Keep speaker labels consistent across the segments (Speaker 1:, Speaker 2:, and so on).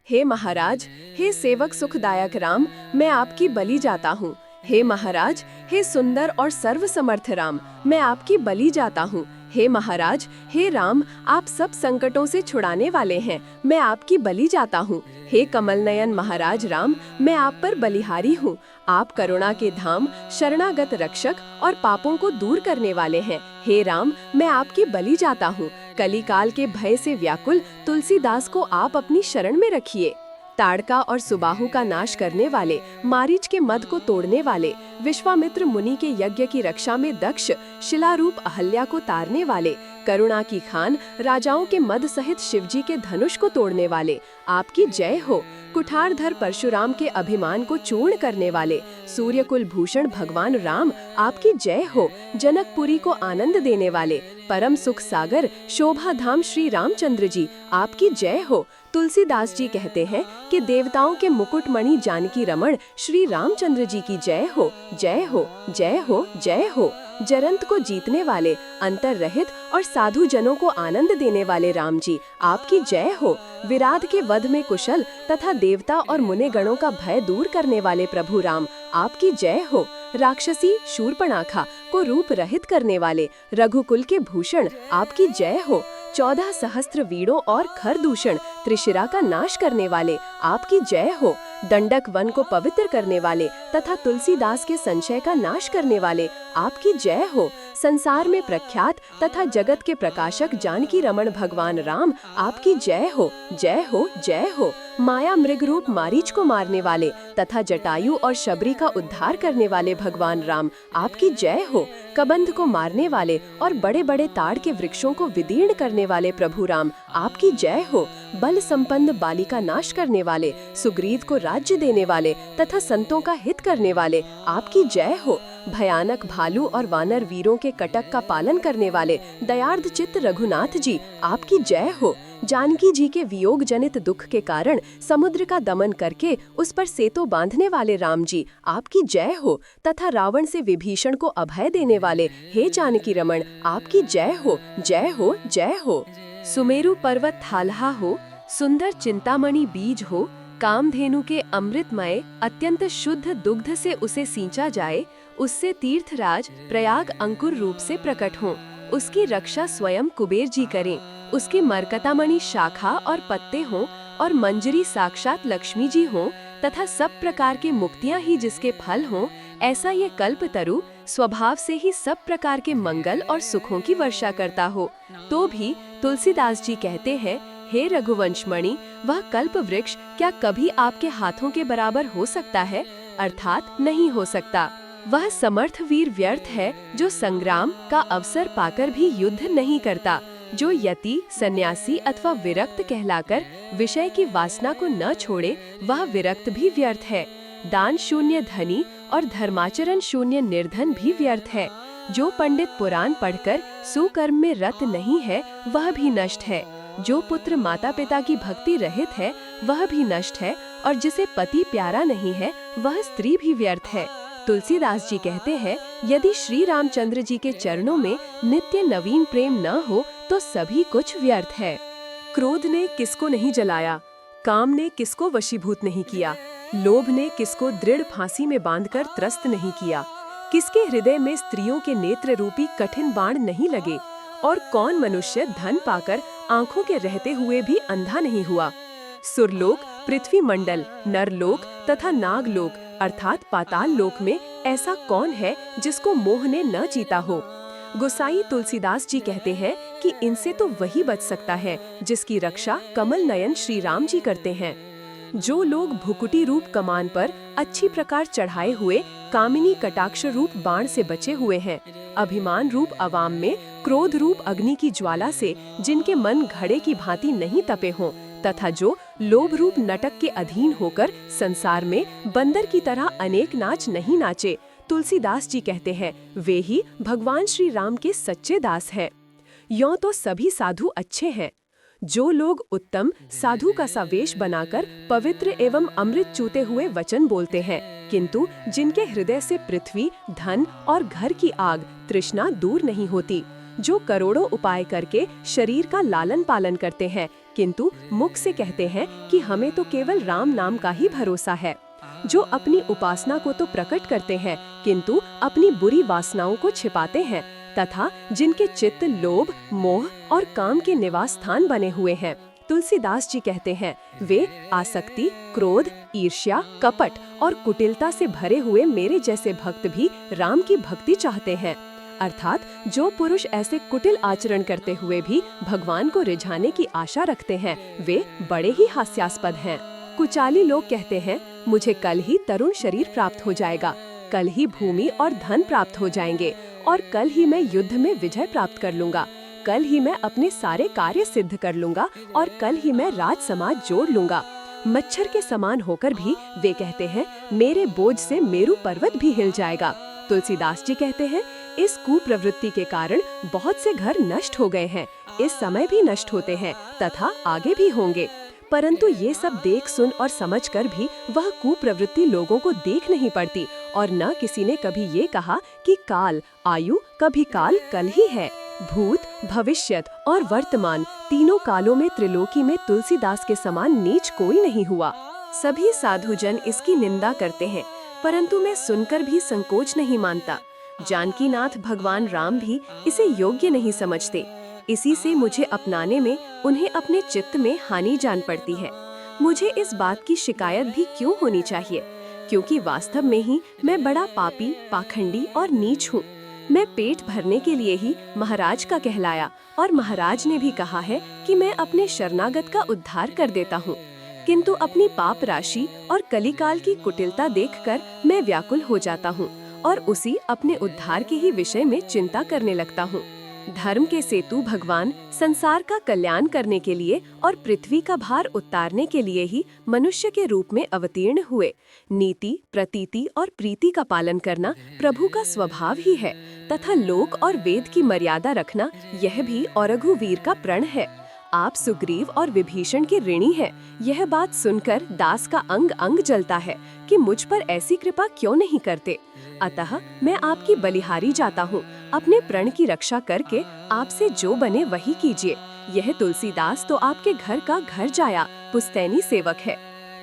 Speaker 1: हे महाराज, हे सेवक सुखदायक राम, मैं आपकी बलि जाता हूँ। हे महाराज, हे सुंदर और सर्वसमर्थ राम, मैं आपकी बलि जाता हूँ। हे महाराज, हे राम, आप सब संकटों से छुड़ाने वाले हैं, मैं आपकी बलि जाता हूँ। हे कमल नयन महाराज राम, मैं आप पर बलिहारी हूँ। आप करुणा के धाम, शरणागत रक्षक और पापों को दूर करने वाले हैं। हे राम, मैं आपकी बलि जाता हूँ। कलिकाल के भय से व्याकुल तुलसीदास को आप अपनी शरण में रखिए। ताड़का और सुबाहु का नाश करने वाले, मारीच के मद को तोड़ने वाले, विश्वामित्र मुनि के यज्ञ की रक्षा में दक्ष, शिलारूप अहल्या को तारने वाले, करुणा की खान, राजाओं के मद सहित शिवजी के धनुष को तोड़ने वाले, आपकी जय हो। कुठारधर परशुराम के अभिमान को चूर्ण करने वाले, सूर्यकुल भूषण भगवान राम, आपकी जय हो। जनकपुरी को आनंद देने वाले, परम सुख सागर, शोभा धाम श्री रामचंद्र जी, आपकी जय हो। तुलसीदास जी कहते हैं कि देवताओं के मुकुटमणि जानकी रमण श्री रामचंद्र जी की जय हो, जय हो, जय हो, जय हो। जरंत को जीतने वाले, अंतर रहित और साधु जनों को आनंद देने वाले राम जी, आपकी जय हो। विराध के वध में कुशल तथा देवता और मुनि गणों का भय दूर करने वाले प्रभु राम, आपकी जय हो। राक्षसी शूर्पणखा को रूप रहित करने वाले रघुकुल के भूषण, आपकी जय हो। 14 सहस्त्र वीणों और खरदूषण त्रिशिरा का नाश करने वाले, आपकी जय हो। दंडक वन को पवित्र करने वाले तथा तुलसीदास के संशय का नाश करने वाले, आपकी जय हो। संसार में प्रख्यात तथा जगत के प्रकाशक जानकी रमण भगवान राम, आपकी जय हो, जय हो, जय हो। माया मृग रूप मारीच को मारने वाले तथा जटायु और शबरी का उद्धार करने वाले भगवान राम, आपकी जय हो। कबंध को मारने वाले और बड़े बड़े ताड़ के वृक्षों को विदीर्ण करने वाले प्रभु राम, आपकी जय हो। बल संपन्न बाली का नाश करने वाले, सुग्रीव को राज्य देने वाले तथा संतों का हित करने वाले, आपकी जय हो। भयानक भालू और वानर वीरों के कटक का पालन करने वाले दयार्द चित्त रघुनाथ जी, आपकी जय हो। जानकी जी के वियोग जनित दुख के कारण समुद्र का दमन करके उस पर सेतु बांधने वाले राम जी, आपकी जय हो। तथा रावण से विभीषण को अभय देने वाले हे जानकी रमण, आपकी जय हो, जय हो, जय हो। सुमेरु पर्वत थालहा हो, सुंदर चिंतामणि बीज हो, कामधेनु के अमृतमय अत्यंत शुद्ध दुग्ध से उसे सींचा जाए, उससे तीर्थराज प्रयाग अंकुर रूप से प्रकट हों, उसकी रक्षा स्वयं कुबेर जी करें, उसके मरकतामणि शाखा और पत्ते हों और मंजरी साक्षात लक्ष्मी जी हों तथा सब प्रकार के मुक्तियां ही जिसके फल हों, ऐसा ये कल्पतरु स्वभाव से ही सब प्रकार के मंगल और सुखों की वर्षा करता हो। तो भी तुलसीदास जी कहते हैं, हे रघुवंशमणि, वह कल्प वृक्ष क्या कभी आपके हाथों के बराबर हो सकता है? अर्थात नहीं हो सकता। वह समर्थ वीर व्यर्थ है जो संग्राम का अवसर पाकर भी युद्ध नहीं करता, जो यति, सन्यासी अथवा विरक्त कहलाकर विषय की वासना को न छोड़े, वह विरक्त भी व्यर्थ है। दान शून्य धनी और धर्माचरण शून्य निर्धन भी व्यर्थ है। जो पंडित पुराण पढ़कर सुकर्म में रत नहीं है, वह भी नष्ट है। जो पुत्र माता पिता की भक्ति रहित है, वह भी नष्ट है, और जिसे पति प्यारा नहीं है, वह स्त्री भी व्यर्थ है। तुलसीदास जी कहते हैं, यदि श्री रामचंद्र जी के चरणों में नित्य नवीन प्रेम न हो तो सभी कुछ व्यर्थ है। क्रोध ने किसको नहीं जलाया, काम ने किसको वशीभूत नहीं किया, लोभ ने किसको दृढ़ फांसी में बांधकर त्रस्त नहीं किया, किसके हृदय में स्त्रियों के नेत्र रूपी कठिन बाण नहीं लगे, और कौन मनुष्य धन पाकर आंखों के रहते हुए भी अंधा नहीं हुआ। सुरलोक, पृथ्वी मंडल, नरलोक तथा नागलोक अर्थात पाताल लोक में ऐसा कौन है जिसको मोह ने न जीता हो। गोसाई तुलसीदास जी कहते हैं कि इनसे तो वही बच सकता है जिसकी रक्षा कमल नयन श्री राम जी करते हैं। जो लोग भुकुटी रूप कमान पर अच्छी प्रकार चढ़ाए हुए कामिनी कटाक्ष रूप बाण से बचे हुए हैं, अभिमान रूप अवाम में क्रोध रूप अग्नि की ज्वाला से जिनके मन घड़े की भांति नहीं तपे हों, तथा जो लोभ रूप नटक के अधीन होकर संसार में बंदर की तरह अनेक नाच नहीं नाचे, तुलसीदास जी कहते हैं वे ही भगवान श्री राम के सच्चे दास हैं। यों तो सभी साधु अच्छे हैं। जो लोग उत्तम साधु का सा वेश बनाकर पवित्र एवं अमृत चूते हुए वचन बोलते हैं, किंतु जिनके हृदय से पृथ्वी, धन और घर की आग तृष्णा दूर नहीं होती, जो करोड़ों उपाय करके शरीर का लालन पालन करते हैं, किंतु मुख से कहते हैं कि हमें तो केवल राम नाम का ही भरोसा है। जो अपनी उपासना को तो प्रकट करते हैं किंतु अपनी बुरी वासनाओं को छिपाते हैं, तथा जिनके चित्त लोभ, मोह और काम के निवास स्थान बने हुए हैं। तुलसीदास जी कहते हैं, वे आसक्ति, क्रोध, ईर्ष्या, कपट और कुटिलता से भरे हुए मेरे जैसे भक्त भी राम की भक्ति चाहते हैं। अर्थात जो पुरुष ऐसे कुटिल आचरण करते हुए भी भगवान को रिझाने की आशा रखते हैं, वे बड़े ही हास्यास्पद हैं। कुचाली लोग कहते हैं, मुझे कल ही तरुण शरीर प्राप्त हो जाएगा, कल ही भूमि और धन प्राप्त हो जाएंगे, और कल ही मैं युद्ध में विजय प्राप्त कर लूंगा, कल ही मैं अपने सारे कार्य सिद्ध कर लूंगा, और कल ही मैं राज समाज जोड़ लूंगा। मच्छर के समान होकर भी वे कहते हैं, मेरे बोझ से मेरू पर्वत भी हिल जाएगा। तुलसीदास जी कहते हैं, इस कुप्रवृत्ति के कारण बहुत से घर नष्ट हो गए हैं, इस समय भी नष्ट होते हैं तथा आगे भी होंगे। परंतु ये सब देख सुन और समझकर भी वह कुप्रवृत्ति लोगों को देख नहीं पड़ती, और न किसी ने कभी ये कहा कि काल, आयु कभी काल कल ही है। भूत, भविष्यत और वर्तमान तीनों कालों में त्रिलोकी में तुलसीदास के समान नीच कोई नहीं हुआ। सभी साधुजन इसकी निंदा करते हैं, परंतु मैं सुनकर भी संकोच नहीं मानता। जानकीनाथ भगवान राम भी इसे योग्य नहीं समझते। इसी से मुझे अपनाने में उन्हें अपने चित्त में हानि जान पड़ती है। मुझे इस बात की शिकायत भी क्यों होनी चाहिए, क्योंकि वास्तव में ही मैं बड़ा पापी, पाखंडी और नीच हूँ। मैं पेट भरने के लिए ही महाराज का कहलाया, और महाराज ने भी कहा है कि मैं अपने शरणागत का उद्धार कर देता हूँ। किंतु अपनी पाप राशि और कलिकाल की कुटिलता देखकर मैं व्याकुल हो जाता हूँ और उसी अपने उद्धार के ही विषय में चिंता करने लगता हूँ। धर्म के सेतु भगवान संसार का कल्याण करने के लिए और पृथ्वी का भार उतारने के लिए ही मनुष्य के रूप में अवतीर्ण हुए। नीति, प्रतीति और प्रीति का पालन करना प्रभु का स्वभाव ही है, तथा लोक और वेद की मर्यादा रखना यह भी और रघुवीर का प्रण है। आप सुग्रीव और विभीषण के ऋणी हैं। यह बात सुनकर दास का अंग अंग जलता है कि मुझ पर ऐसी कृपा क्यों नहीं करते। अतः मैं आपकी बलिहारी जाता हूँ। अपने प्रण की रक्षा करके आपसे जो बने वही कीजिए। यह तुलसीदास तो आपके घर का घर जाया पुस्तैनी सेवक है।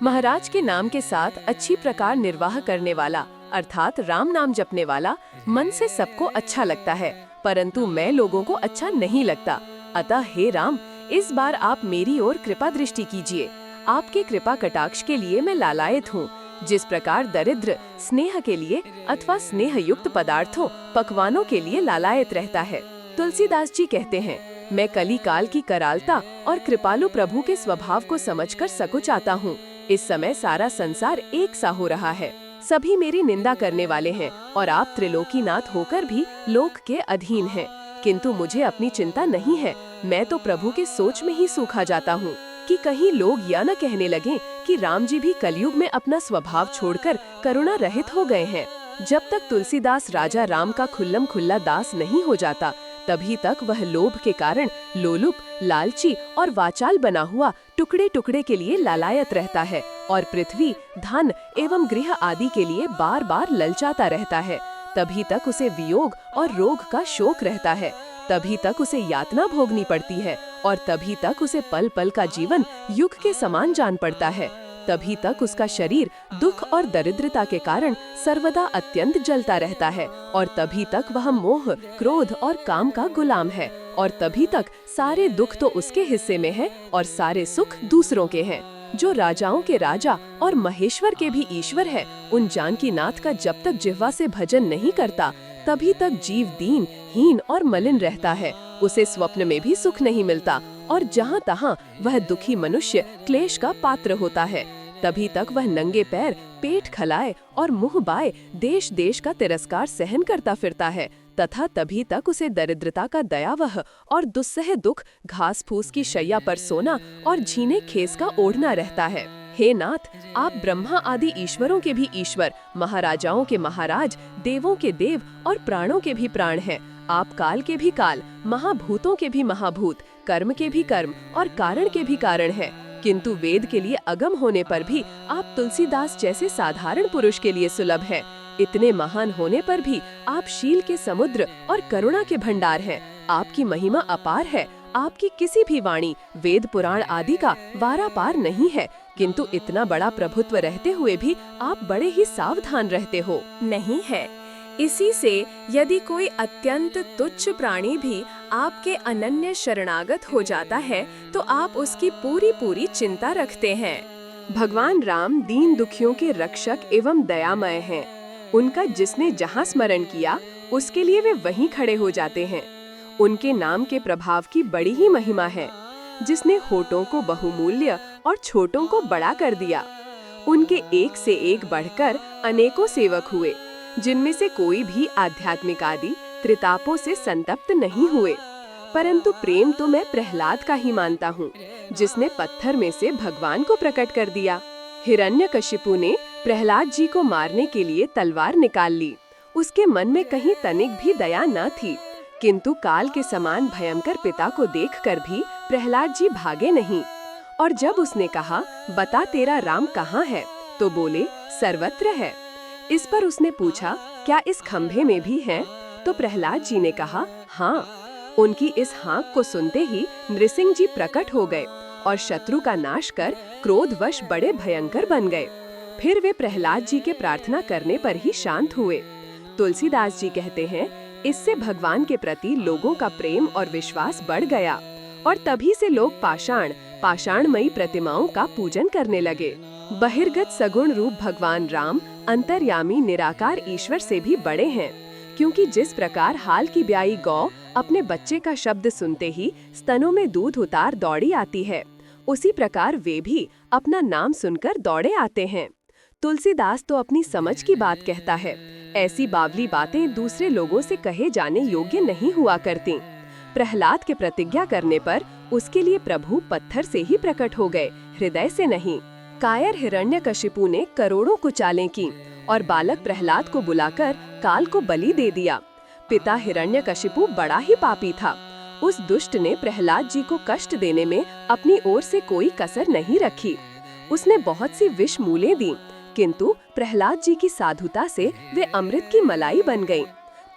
Speaker 1: महाराज के नाम के साथ अच्छी प्रकार निर्वाह करने वाला अर्थात राम नाम जपने वाला मन से सबको अच्छा लगता है, परंतु मैं लोगों को अच्छा नहीं लगता। अतः हे राम, इस बार आप मेरी ओर कृपा दृष्टि कीजिए। आपके कृपा कटाक्ष के लिए मैं लालायत हूँ। जिस प्रकार दरिद्र स्नेह के लिए अथवा स्नेह युक्त पदार्थों, पकवानों के लिए लालायत रहता है। तुलसीदास जी कहते हैं, मैं कली काल की करालता और कृपालु प्रभु के स्वभाव को समझकर सकुचाता हूँ। इस समय सारा संसार एक सा हो रहा है, सभी मेरी निंदा करने वाले हैं और आप त्रिलोकीनाथ होकर भी लोक के अधीन हैं। किंतु मुझे अपनी चिंता नहीं है। मैं तो प्रभु के सोच में ही सूखा जाता हूँ कि कहीं लोग यह न कहने लगे कि राम जी भी कलयुग में अपना स्वभाव छोड़कर करुणा रहित हो गए हैं। जब तक तुलसीदास राजा राम का खुल्लम खुल्ला दास नहीं हो जाता, तभी तक वह लोभ के कारण लोलुप, लालची और वाचाल बना हुआ टुकड़े टुकड़े के लिए लालायत रहता है और पृथ्वी, धन एवं गृह आदि के लिए बार बार ललचाता रहता है। तभी तक उसे वियोग और रोग का शोक रहता है, तभी तक उसे यातना भोगनी पड़ती है और तभी तक उसे पल पल का जीवन युग के समान जान पड़ता है। तभी तक उसका शरीर दुख और दरिद्रता के कारण सर्वदा अत्यंत जलता रहता है और तभी तक वह मोह, क्रोध और काम का गुलाम है और तभी तक सारे दुख तो उसके हिस्से में है और सारे सुख दूसरों के हैं। जो राजाओं के राजा और महेश्वर के भी ईश्वर है, उन जानकीनाथ का जब तक जिह्वा से भजन नहीं करता, तभी तक जीव दीन, हीन और मलिन रहता है। उसे स्वप्न में भी सुख नहीं मिलता और जहाँ तहाँ वह दुखी मनुष्य क्लेश का पात्र होता है। तभी तक वह नंगे पैर, पेट खलाए और मुंह बाए देश देश का तिरस्कार सहन करता फिरता है तथा तभी तक उसे दरिद्रता का दयावह और दुस्सह दुख, घास फूस की शैया पर सोना और झीने खेस का ओढ़ना रहता है। हे नाथ, आप ब्रह्मा आदि ईश्वरों के भी ईश्वर, महाराजाओं के महाराज, देवों के देव और प्राणों के भी प्राण हैं। आप काल के भी काल, महाभूतों के भी महाभूत, कर्म के भी कर्म और कारण के भी कारण हैं। किंतु वेद के लिए अगम होने पर भी आप तुलसीदास जैसे साधारण पुरुष के लिए सुलभ हैं। इतने महान होने पर भी आप शील के समुद्र और करुणा के भंडार हैं। आपकी महिमा अपार है। आपकी किसी भी वाणी वेद पुराण आदि का वारा पार नहीं है, किंतु इतना बड़ा प्रभुत्व रहते हुए भी आप बड़े ही सावधान रहते हो।
Speaker 2: नहीं है। इसी से यदि कोई अत्यंत तुच्छ प्राणी भी आपके अनन्य शरणागत हो जाता है तो आप उसकी पूरी पूरी चिंता रखते हैं।
Speaker 1: भगवान राम दीन दुखियों के रक्षक एवं दयामय हैं। उनका जिसने जहाँ स्मरण किया उसके लिए वे वहीं खड़े हो जाते हैं। उनके नाम के प्रभाव की बड़ी ही महिमा है। जिसने होठों को बहुमूल्य और छोटों को बड़ा कर दिया। उनके एक से एक बढ़कर अनेकों सेवक हुए, जिनमें से कोई भी आध्यात्मिक आदि त्रितापों से संतप्त नहीं हुए। परंतु प्रेम तो मैं प्रहलाद का ही मानता हूँ, जिसने पत्थर में से भगवान को प्रकट कर दिया। हिरण्यकशिपु ने प्रहलाद जी को मारने के लिए तलवार निकाल ली। उसके मन में कहीं तनिक भी दया न थी, किंतु काल के समान भयंकर पिता को देखकर भी प्रहलाद जी भागे नहीं। और जब उसने कहा, बता तेरा राम कहाँ है, तो बोले, सर्वत्र है। इस पर उसने पूछा, क्या इस खंभे में भी है? तो प्रहलाद जी ने कहा, हाँ। उनकी इस हाँक को सुनते ही नृसिंह जी प्रकट हो गए और शत्रु का नाश कर क्रोधवश बड़े भयंकर बन गए। फिर वे प्रहलाद जी के प्रार्थना करने पर ही शांत हुए। तुलसीदास जी कहते हैं, इससे भगवान के प्रति लोगों का प्रेम और विश्वास बढ़ गया और तभी से लोग पाषाणमयी प्रतिमाओं का पूजन करने लगे। बहिर्गत सगुण रूप भगवान राम अंतर्यामी निराकार ईश्वर से भी बड़े हैं, क्योंकि जिस प्रकार हाल की ब्याई गौ अपने बच्चे का शब्द सुनते ही स्तनों में दूध उतार दौड़ी आती है, उसी प्रकार वे भी अपना नाम सुनकर दौड़े आते हैं। तुलसीदास तो अपनी समझ की बात कहता है, ऐसी बावली बातें दूसरे लोगों से कहे जाने योग्य नहीं हुआ करती। प्रहलाद के प्रतिज्ञा करने पर उसके लिए प्रभु पत्थर से ही प्रकट हो गए, हृदय से नहीं। कायर हिरण्यकशिपु ने करोड़ों कुचालें की और बालक प्रहलाद को बुलाकर काल को बलि दे दिया। पिता हिरण्यकशिपु बड़ा ही पापी था। उस दुष्ट ने प्रहलाद जी को कष्ट देने में अपनी ओर से कोई कसर नहीं रखी। उसने बहुत सी विष मूलें दी, किंतु प्रहलाद जी की साधुता से वे अमृत की मलाई बन गईं।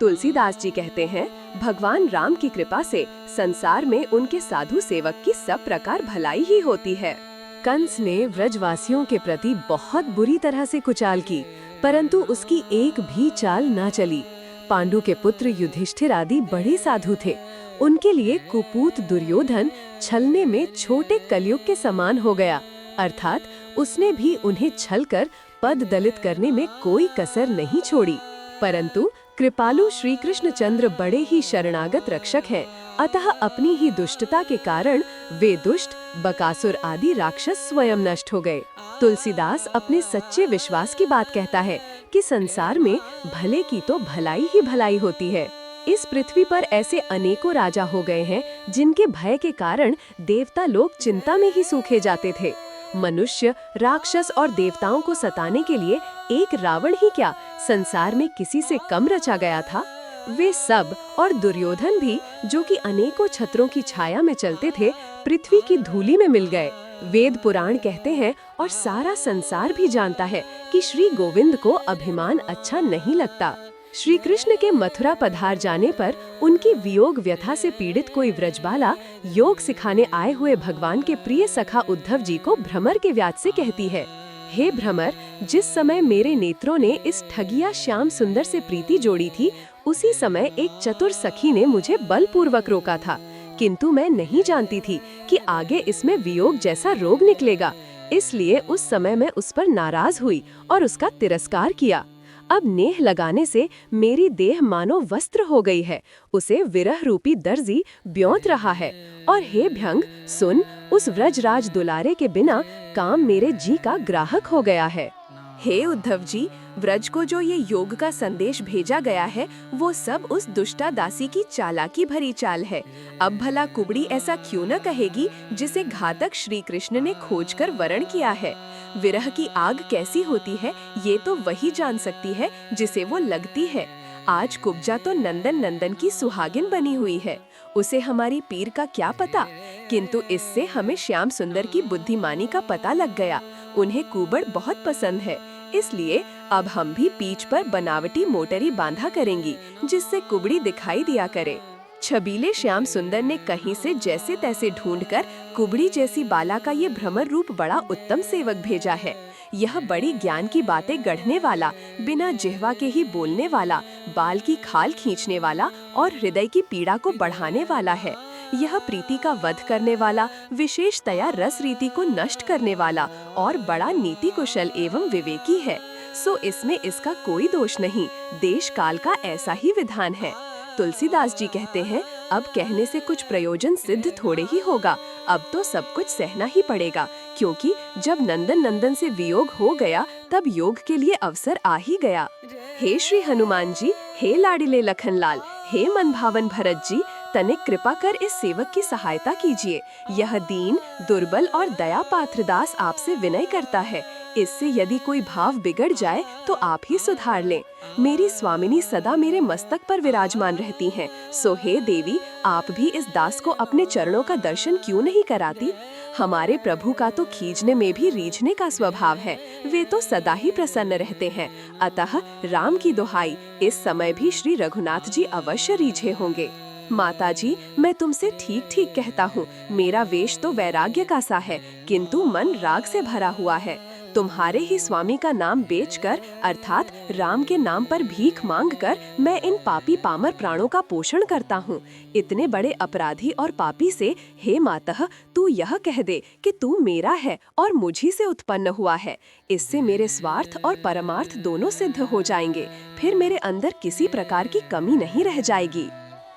Speaker 1: तुलसीदास जी कहते हैं, भगवान राम की कृपा से संसार में उनके साधु सेवक की सब प्रकार भलाई ही होती है। कंस ने व्रजवासियों के प्रति बहुत बुरी तरह से कुचाल की, परंतु उसकी एक भी चाल न चली। पांडु के पुत्र युधिष्ठिर आदि बड़े साधु थे। उनके लिए कुपूत दुर्योधन छलने में छोटे कलयुग के समान हो गया, अर्थात उसने भी उन्हें छलकर पद दलित करने में कोई कसर नहीं छोड़ी। परंतु कृपालु श्री कृष्णचंद्र बड़े ही शरणागत रक्षक हैं, अतः अपनी ही दुष्टता के कारण वे दुष्ट बकासुर आदि राक्षस स्वयं नष्ट हो गए। तुलसीदास अपने सच्चे विश्वास की बात कहता है कि संसार में भले की तो भलाई ही भलाई होती है। इस पृथ्वी पर ऐसे अनेकों राजा हो गए हैं जिनके भय के कारण देवता लोग चिंता में ही सूखे जाते थे। मनुष्य, राक्षस और देवताओं को सताने के लिए एक रावण ही क्या संसार में किसी से कम रचा गया था। वे सब और दुर्योधन भी, जो कि अनेकों छत्रों की छाया में चलते थे, पृथ्वी की धूली में मिल गए। वेद पुराण कहते हैं और सारा संसार भी जानता है कि श्री गोविंद को अभिमान अच्छा नहीं लगता। श्री कृष्ण के मथुरा पधार जाने पर उनकी वियोग व्यथा से पीड़ित कोई व्रजबाला योग सिखाने आए हुए भगवान के प्रिय सखा उद्धव जी को भ्रमर के व्याज से कहती है, हे भ्रमर, जिस समय मेरे नेत्रों ने इस ठगिया श्याम सुंदर से प्रीति जोड़ी थी, उसी समय एक चतुर सखी ने मुझे बलपूर्वक रोका था, किंतु मैं नहीं जानती थी कि आगे इसमें वियोग जैसा रोग निकलेगा। इसलिए उस समय मैं उस पर नाराज हुई और उसका तिरस्कार किया। अब नेह लगाने से मेरी देह मानो वस्त्र हो गई है, उसे विरह रूपी दर्जी ब्योंत रहा है। और हे भ्यंग, सुन, उस व्रजराज दुलारे के बिना काम मेरे जी का ग्राहक हो गया है।
Speaker 2: हे उद्धव जी, व्रज को जो ये योग का संदेश भेजा गया है, वो सब उस दुष्टा दासी की चालाकी भरी चाल है। अब भला कुबड़ी ऐसा क्यों न कहेगी जिसे घातक श्री कृष्ण ने खोजकर वरण किया है। विरह की आग कैसी होती है, ये तो वही जान सकती है जिसे वो लगती है। आज कुब्जा तो नंदन नंदन की सुहागिन बनी हुई है, उसे हमारी पीर का क्या पता, किंतु इससे हमें श्याम सुंदर की बुद्धिमानी का पता लग गया। उन्हें कुबड़ बहुत पसंद है, इसलिए अब हम भी पीठ पर बनावटी मोटरी बांधा करेंगी, जिससे कुबड़ी दिखाई दिया करे। छबीले श्याम सुंदर ने कहीं से जैसे तैसे ढूंढकर कुबड़ी जैसी बाला का ये भ्रमर रूप बड़ा उत्तम सेवक भेजा है। यह बड़ी ज्ञान की बातें गढ़ने वाला, बिना जिह्वा के ही बोलने वाला, बाल की खाल खींचने वाला और हृदय की पीड़ा को बढ़ाने वाला है। यह प्रीति का वध करने वाला, विशेषतया रस रीति को नष्ट करने वाला और बड़ा नीति कुशल एवं विवेकी है। सो इसमें इसका कोई दोष नहीं, देश काल का ऐसा ही विधान है। तुलसीदास जी कहते हैं, अब कहने से कुछ प्रयोजन सिद्ध थोड़े ही होगा, अब तो सब कुछ सहना ही पड़ेगा, क्योंकि जब नंदन नंदन से वियोग हो गया तब योग के लिए अवसर आ ही गया। हे श्री हनुमान जी, हे लाडिले लखनलाल, हे मन भावन भरत जी, तनिक कृपा कर इस सेवक की सहायता कीजिए। यह दीन, दुर्बल और दया पात्र दास आपसे विनय करता है। इससे यदि कोई भाव बिगड़ जाए तो आप ही सुधार लें। मेरी स्वामिनी सदा मेरे मस्तक पर विराजमान रहती हैं, सो हे देवी, आप भी इस दास को अपने चरणों का दर्शन क्यों नहीं कराती? हमारे प्रभु का तो खींचने में भी रीझने का स्वभाव है, वे तो सदा ही प्रसन्न रहते हैं। अतः राम की दुहाई, इस समय भी श्री रघुनाथ जी अवश्य रीझे होंगे। माताजी, मैं तुमसे ठीक ठीक कहता हूँ, मेरा वेश तो वैराग्य का सा है, किंतु मन राग से भरा हुआ है। तुम्हारे ही स्वामी का नाम बेचकर, अर्थात राम के नाम पर भीख मांगकर मैं इन पापी पामर प्राणों का पोषण करता हूँ। इतने बड़े अपराधी और पापी से, हे मातः, तू यह कह दे कि तू मेरा है और मुझी से उत्पन्न हुआ है। इससे मेरे स्वार्थ और परमार्थ दोनों सिद्ध हो जाएंगे, फिर मेरे अंदर किसी प्रकार की कमी नहीं रह जाएगी।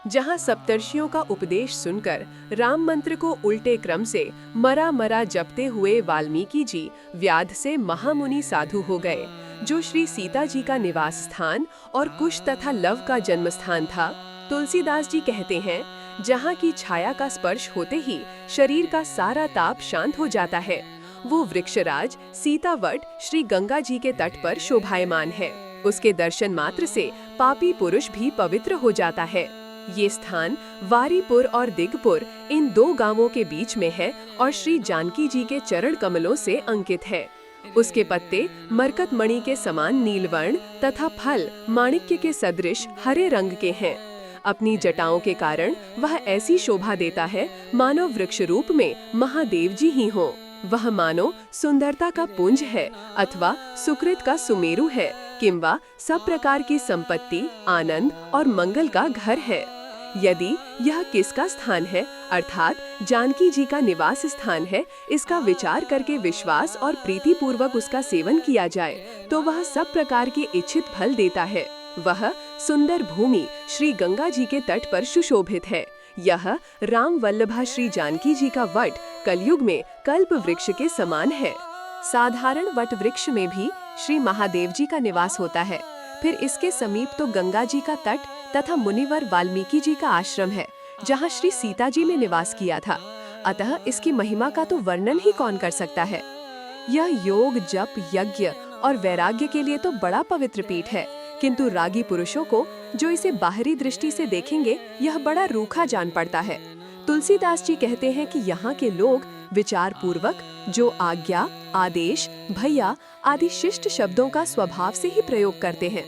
Speaker 1: जहाँ सप्तर्षियों का उपदेश सुनकर राम मंत्र को उल्टे क्रम से मरा मरा जपते हुए वाल्मीकि जी व्याध से महामुनि साधु हो गए, जो श्री सीता जी का निवास स्थान और कुश तथा लव का जन्म स्थान था। तुलसीदास जी कहते हैं, जहाँ की छाया का स्पर्श होते ही शरीर का सारा ताप शांत हो जाता है। वो वृक्षराज सीतावट श्री गंगा जी के तट पर शोभायमान है। उसके दर्शन मात्र से पापी पुरुष भी पवित्र हो जाता है। ये स्थान वारीपुर और दिगपुर इन दो गांवों के बीच में है और श्री जानकी जी के चरण कमलों से अंकित है। उसके पत्ते मरकत मणि के समान नीलवर्ण तथा फल माणिक्य के सदृश हरे रंग के हैं। अपनी जटाओं के कारण वह ऐसी शोभा देता है मानो वृक्ष रूप में महादेव जी ही हों। वह मानो सुंदरता का पुंज है अथवा सुकृत का सुमेरु है, किंवा सब प्रकार की संपत्ति, आनंद और मंगल का घर है। यदि यह किसका स्थान है, अर्थात जानकी जी का निवास स्थान है, इसका विचार करके विश्वास और प्रीति पूर्वक उसका सेवन किया जाए तो वह सब प्रकार के इच्छित फल देता है। वह सुंदर भूमि श्री गंगा जी के तट पर सुशोभित है। यह राम वल्लभा श्री जानकी जी का वट कलयुग में कल्प वृक्ष के समान है। साधारण वट वृक्ष में भी श्री महादेव जी का निवास होता है। फिर इसके समीप तो गंगा जी का तट तथा मुनिवर वाल्मीकि जी का आश्रम है, जहाँ श्री सीता जी ने निवास किया था। अतः इसकी महिमा का तो वर्णन ही कौन कर सकता है। यह योग, जप, यज्ञ और वैराग्य के लिए तो बड़ा पवित्र पीठ है, किंतु रागी पुरुषों को जो इसे बाहरी दृष्टि से देखेंगे, यह बड़ा रूखा जान पड़ता है। तुलसीदास जी कहते हैं कि यहाँ के लोग विचार पूर्वक जो आज्ञा, आदेश, भैया आदि शिष्ट शब्दों का स्वभाव से ही प्रयोग करते हैं।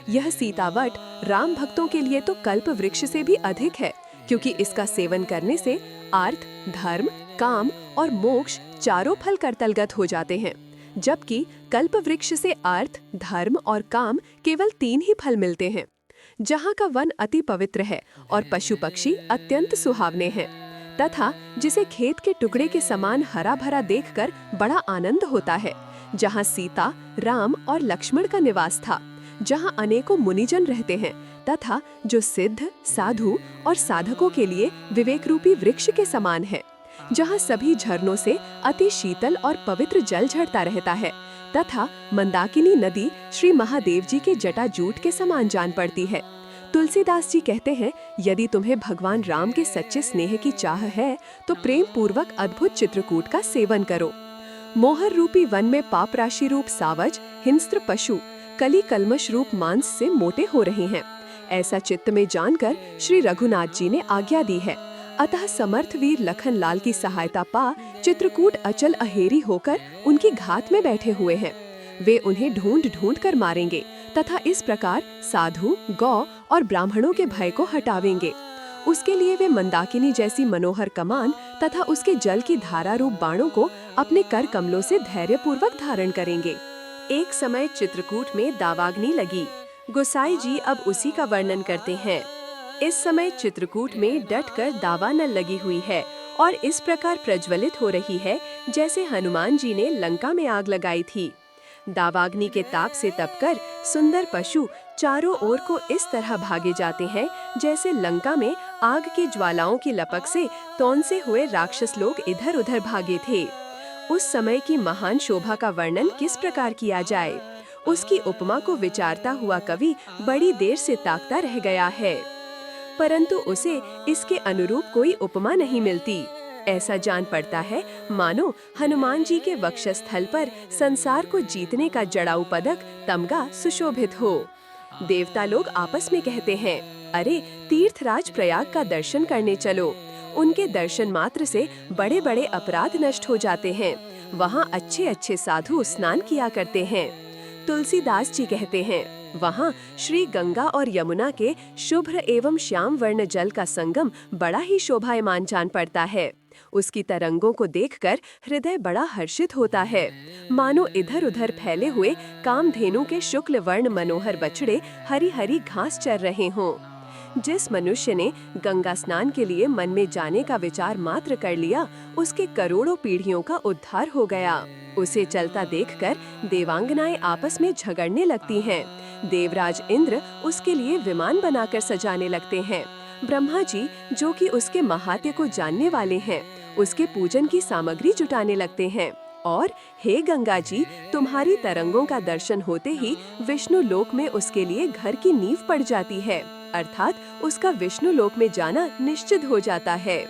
Speaker 1: यह सीतावट राम भक्तों के लिए तो कल्प वृक्ष से भी अधिक है, क्योंकि इसका सेवन करने से अर्थ, धर्म, काम और मोक्ष चारों फल कर्तलगत हो जाते हैं, जबकि कल्प वृक्ष से अर्थ, धर्म और काम केवल 3 ही फल मिलते हैं। जहाँ का वन अति पवित्र है और पशु पक्षी अत्यंत सुहावने हैं, तथा जिसे खेत के टुकड़े के समान हरा भरा देखकर बड़ा आनंद होता है। जहाँ सीता, राम और लक्ष्मण का निवास था, जहाँ अनेकों मुनिजन रहते हैं, तथा जो सिद्ध, साधु और साधकों के लिए विवेक रूपी वृक्ष के समान है। जहाँ सभी झरनों से अति शीतल और पवित्र जल झरता रहता है, तथा मंदाकिनी नदी श्री महादेव जी के जटाजूट के समान जान पड़ती है। तुलसीदास जी कहते हैं, यदि तुम्हें भगवान राम के सच्चे स्नेह की चाह है तो प्रेम पूर्वक अद्भुत चित्रकूट का सेवन करो। मोहर रूपी वन में पाप राशि रूप सावज, हिंस्त्र पशु कली कलमश रूप मांस से मोटे हो रहे हैं। ऐसा चित्त में जानकर श्री रघुनाथ जी ने आज्ञा दी है। अतः समर्थ वीर लखनलाल की सहायता पा चित्रकूट अचल अहेरी होकर उनकी घात में बैठे हुए हैं। वे उन्हें ढूंढ ढूंढ कर मारेंगे तथा इस प्रकार साधु, गौ और ब्राह्मणों के भय को हटावेंगे।
Speaker 2: उसके लिए वे मंदाकिनी जैसी मनोहर कमान तथा उसके जल की धारा रूप बाणों को अपने कर कमलों से धैर्यपूर्वक धारण करेंगे। एक समय चित्रकूट में दावाग्नि लगी। गोसाई जी अब उसी का वर्णन करते हैं। इस समय चित्रकूट में डटकर दावानल लगी हुई है और इस प्रकार प्रज्वलित हो रही है जैसे हनुमान जी ने लंका में आग लगाई थी। दावाग्नि के ताप से तपकर सुंदर पशु चारों ओर को इस तरह भागे जाते हैं जैसे लंका में आग की ज्वालाओं की लपक से तौनसे हुए राक्षस लोग इधर उधर भागे थे। उस समय की महान शोभा का वर्णन किस प्रकार किया जाए? उसकी उपमा को विचारता हुआ कवि बड़ी देर से ताकता रह गया है, परंतु उसे इसके अनुरूप कोई उपमा नहीं मिलती। ऐसा जान पड़ता है मानो हनुमान जी के वक्षस्थल पर संसार को जीतने का जड़ाऊ पदक तमगा सुशोभित हो। देवता लोग आपस में कहते हैं, अरे तीर्थराज प्रयाग का दर्शन करने चलो। उनके दर्शन मात्र से बड़े बड़े अपराध नष्ट हो जाते हैं। वहाँ अच्छे अच्छे साधु स्नान किया करते हैं। तुलसीदास जी कहते हैं, वहाँ श्री गंगा और यमुना के शुभ्र एवं श्याम वर्ण जल का संगम बड़ा ही शोभायमान जान पड़ता है। उसकी तरंगों को देखकर हृदय बड़ा हर्षित होता है, मानो इधर उधर फैले हुए कामधेनु के शुक्ल वर्ण मनोहर बछड़े हरी हरी घास चर रहे हों। जिस मनुष्य ने गंगा स्नान के लिए मन में जाने का विचार मात्र कर लिया, उसके करोड़ों पीढ़ियों का उद्धार हो गया। उसे चलता देखकर देवांगनाएं आपस में झगड़ने लगती हैं। देवराज इंद्र उसके लिए विमान बनाकर सजाने लगते हैं। ब्रह्मा जी, जो कि उसके महात्म्य को जानने वाले हैं, उसके पूजन की सामग्री जुटाने लगते हैं। और हे गंगा जी, तुम्हारी तरंगों का दर्शन होते ही विष्णु लोक में उसके लिए घर की नींव पड़ जाती है, अर्थात उसका विष्णु लोक में जाना निश्चित हो जाता है।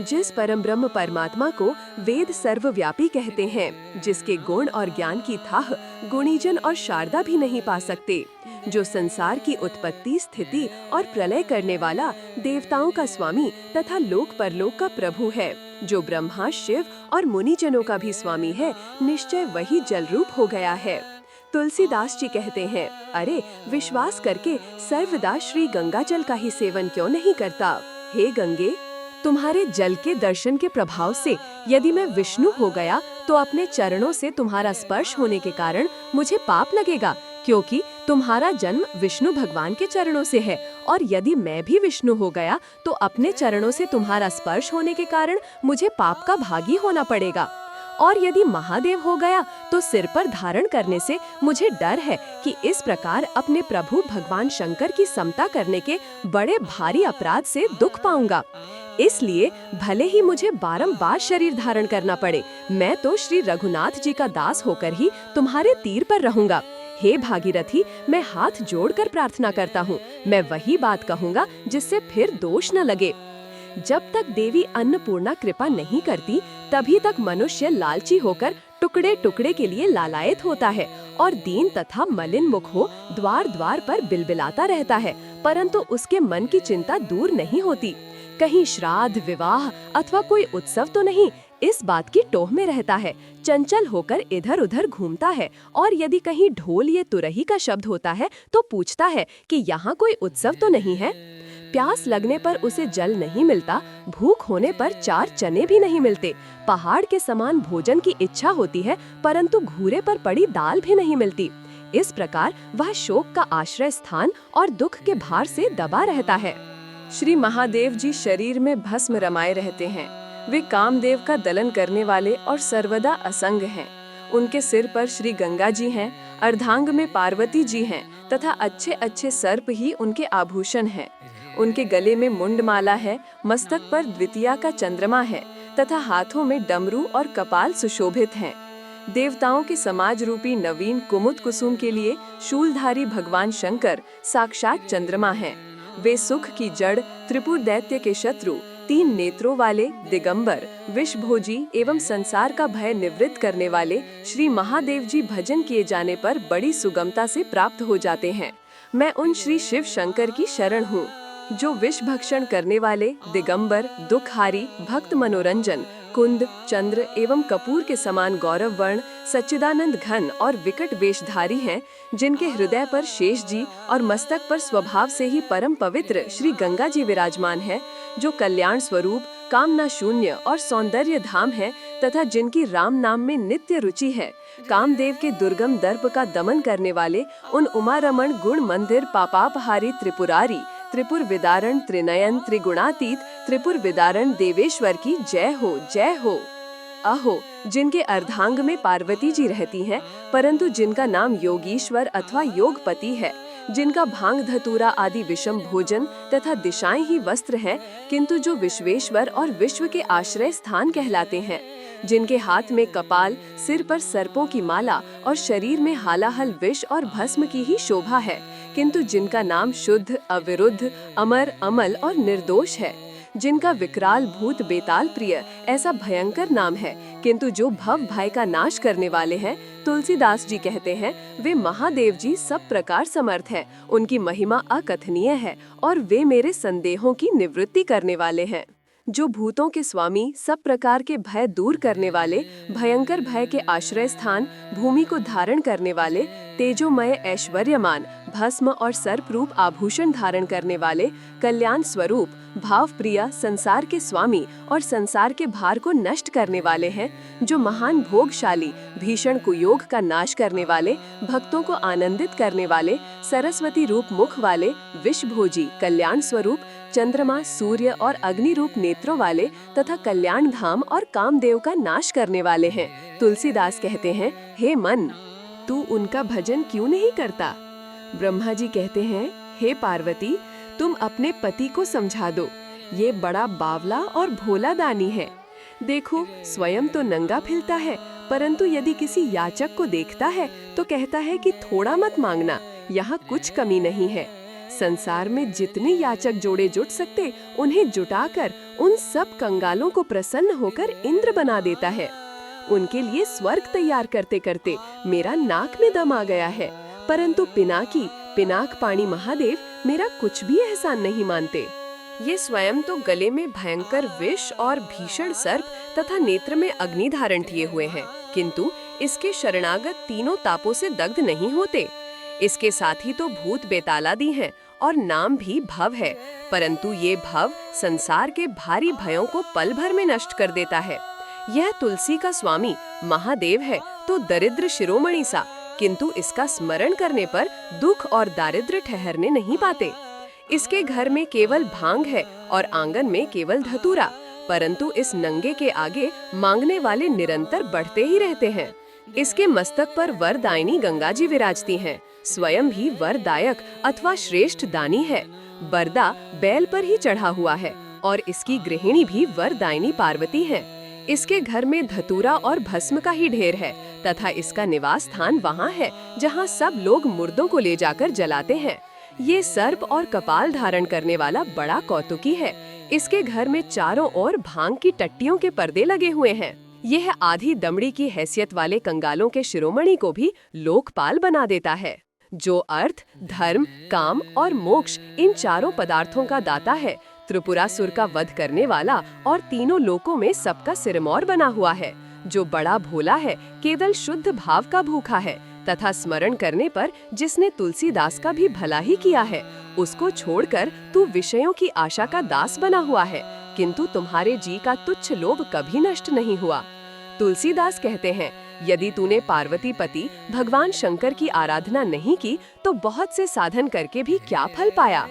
Speaker 2: जिस परम ब्रह्म परमात्मा को वेद सर्वव्यापी कहते हैं, जिसके गुण और ज्ञान की थाह गुणीजन और शारदा भी नहीं पा सकते, जो संसार की उत्पत्ति, स्थिति और प्रलय करने वाला, देवताओं का स्वामी तथा लोक परलोक का प्रभु है, जो ब्रह्मा, शिव और मुनिजनों का भी स्वामी है, निश्चय वही जल रूप हो गया है। तुलसीदास जी कहते हैं, अरे विश्वास करके सर्वदा श्री गंगा जल का ही सेवन क्यों नहीं करता? हे गंगे, तुम्हारे जल के दर्शन के प्रभाव से यदि मैं विष्णु हो गया तो अपने चरणों से तुम्हारा स्पर्श होने के कारण मुझे पाप लगेगा, क्योंकि तुम्हारा जन्म विष्णु भगवान के चरणों से है। और यदि मैं भी विष्णु हो गया तो अपने चरणों से तुम्हारा स्पर्श होने के कारण मुझे पाप का भागी होना पड़ेगा। और यदि महादेव हो गया तो सिर पर धारण करने से मुझे डर है कि इस प्रकार अपने प्रभु भगवान शंकर की समता करने के बड़े भारी अपराध से दुख पाऊंगा। इसलिए भले ही मुझे बारंबार शरीर धारण करना पड़े, मैं तो श्री रघुनाथ जी का दास होकर ही तुम्हारे तीर पर रहूंगा। हे भागीरथी, मैं हाथ जोड़कर प्रार्थना करता हूँ। मैं वही बात कहूँगा जिससे फिर दोष न लगे। जब तक देवी अन्नपूर्णा कृपा नहीं करती, तभी तक मनुष्य लालची होकर टुकड़े टुकड़े के लिए लालायित होता है और दीन तथा मलिन मुख हो द्वार द्वार पर बिलबिलाता रहता है, परंतु उसके मन की चिंता दूर नहीं होती। कहीं श्राद्ध, विवाह अथवा कोई उत्सव तो नहीं, इस बात की टोह में रहता है। चंचल होकर इधर उधर घूमता है और यदि कहीं ढोल ये तुरही का शब्द होता है तो पूछता है कि यहाँ कोई उत्सव तो नहीं है। प्यास लगने पर उसे जल नहीं मिलता, भूख होने पर 4 चने भी नहीं मिलते। पहाड़ के समान भोजन की इच्छा होती है, परंतु घूरे पर पड़ी दाल भी नहीं मिलती। इस प्रकार वह शोक का आश्रय स्थान और दुख के भार से दबा रहता है। श्री महादेव जी शरीर में भस्म रमाए रहते हैं। वे कामदेव का दलन करने वाले और सर्वदा असंग हैं। उनके सिर पर श्री गंगा जी हैं, अर्धांग में पार्वती जी हैं तथा अच्छे अच्छे सर्प ही उनके आभूषण हैं। उनके गले में मुंडमाला है, मस्तक पर द्वितीया का चंद्रमा है तथा हाथों में डमरू और कपाल सुशोभित हैं। देवताओं के समाज रूपी नवीन कुमुद कुसुम के लिए शूलधारी भगवान शंकर साक्षात चंद्रमा हैं। वे सुख की जड़, त्रिपुर दैत्य के शत्रु, 3 नेत्रों वाले, दिगंबर, विषभोजी एवं संसार का भय निवृत्त करने वाले श्री महादेव जी भजन किए जाने पर बड़ी सुगमता से प्राप्त हो जाते हैं। मैं उन श्री शिव शंकर की शरण हूँ, जो विष भक्षण करने वाले, दिगंबर, दुखहारी, भक्त मनोरंजन,
Speaker 1: कुंद, चंद्र एवं कपूर के समान गौरव वर्ण, सच्चिदानंद घन और विकट वेशधारी हैं, जिनके हृदय पर शेष जी और मस्तक पर स्वभाव से ही परम पवित्र श्री गंगा जी विराजमान है, जो कल्याण स्वरूप, कामना शून्य और सौंदर्य धाम है तथा जिनकी राम नाम में नित्य रुचि है। कामदेव के दुर्गम दर्प का दमन करने वाले उन उमारमण गुण मंदिर पापापहारी त्रिपुरारी, त्रिपुर विदारण त्रिनयन त्रिगुणातीत त्रिपुर विदारण देवेश्वर की जय हो, जय हो। अहो, जिनके अर्धांग में पार्वती जी रहती हैं, परंतु जिनका नाम योगीश्वर अथवा योगपति है, जिनका भांग धतूरा आदि विषम भोजन तथा दिशाएं ही वस्त्र हैं, किंतु जो विश्वेश्वर और विश्व के आश्रय स्थान कहलाते हैं, जिनके हाथ में कपाल, सिर पर सर्पों की माला और शरीर में हालाहल विष और भस्म की ही शोभा है, किंतु जिनका नाम शुद्ध, अविरुद्ध, अमर, अमल और निर्दोष है, जिनका विकराल भूत बेताल प्रिय ऐसा भयंकर नाम है, किंतु जो भव भय का नाश करने वाले हैं, तुलसीदास जी कहते हैं, वे महादेव जी सब प्रकार समर्थ हैं, उनकी महिमा अकथनीय है और वे मेरे संदेहों की निवृत्ति करने वाले हैं। जो भूतों के स्वामी, सब प्रकार के भय दूर करने वाले, भयंकर भय के आश्रय स्थान, भूमि को धारण करने वाले, तेजोमय ऐश्वर्यमान, भस्म और सर्प रूप आभूषण धारण करने वाले, कल्याण स्वरूप, भाव प्रिय, संसार के स्वामी और संसार के भार को नष्ट करने वाले हैं, जो महान भोगशाली, भीषण कुयोग का नाश करने वाले, भक्तों को आनंदित करने वाले, सरस्वती रूप मुख वाले, विषभोजी, कल्याण स्वरूप, चंद्रमा, सूर्य और अग्नि रूप नेत्रों वाले तथा कल्याण धाम और कामदेव का नाश करने वाले हैं। तुलसीदास कहते हैं, हे मन, तू उनका भजन क्यों नहीं करता? ब्रह्मा जी कहते हैं, हे पार्वती, तुम अपने पति को समझा दो, ये बड़ा बावला और भोला दानी है। देखो, स्वयं तो नंगा फिरता है, परंतु यदि किसी याचक को देखता है तो कहता है कि थोड़ा मत मांगना, यहाँ कुछ कमी नहीं है। संसार में जितने याचक जोड़े जुट सकते, उन्हें जुटाकर उन सब कंगालों को प्रसन्न होकर इंद्र बना देता है। उनके लिए स्वर्ग तैयार करते करते मेरा नाक में दम आ गया है, परंतु पिनाक पाणी महादेव मेरा कुछ भी एहसान नहीं मानते। ये स्वयं तो गले में भयंकर विष और भीषण सर्प तथा नेत्र में अग्नि धारण किए हुए हैं, किंतु इसके शरणागत तीनों तापों से दग्ध नहीं होते। इसके साथ ही तो भूत बेतालादी हैं और नाम भी भव है, परंतु ये भव संसार के भारी भयों को पल भर में नष्ट कर देता है। यह तुलसी का स्वामी महादेव है तो दरिद्र शिरोमणि सा, किंतु इसका स्मरण करने पर दुख और दारिद्र्य ठहरने नहीं पाते। इसके घर में केवल भांग है और आंगन में केवल धतूरा, परंतु इस नंगे के आगे मांगने वाले निरंतर बढ़ते ही रहते हैं। इसके मस्तक पर वरदायिनी गंगा जी विराजती हैं, स्वयं भी वरदायक अथवा श्रेष्ठ दानी है। बरदा बैल पर ही चढ़ा हुआ है और इसकी गृहिणी भी वरदायिनी पार्वती है। इसके घर में धतूरा और भस्म का ही ढेर है तथा इसका निवास स्थान वहाँ है जहाँ सब लोग मुर्दों को ले जाकर जलाते हैं। ये सर्प और कपाल धारण करने वाला बड़ा कौतुकी है। इसके घर में चारों ओर भांग की टट्टियों के पर्दे लगे हुए हैं। यह आधी दमड़ी की हैसियत वाले कंगालों के शिरोमणि को भी लोकपाल बना देता है, जो अर्थ, धर्म, काम और मोक्ष इन चारों पदार्थों का दाता है। त्रिपुरासुर का वध करने वाला और तीनों लोकों में सबका सिरमौर बना हुआ है, जो बड़ा भोला है, केवल शुद्ध भाव का भूखा है तथा स्मरण करने पर जिसने तुलसीदास का भी भला ही किया है, उसको छोड़कर तू विषयों की आशा का दास बना हुआ है, किंतु तुम्हारे जी का तुच्छ लोभ कभी नष्ट नहीं हुआ। तुलसीदास कहते हैं, यदि तूने पार्वती पति भगवान शंकर की आराधना नहीं की तो बहुत से साधन करके भी क्या फल पाया।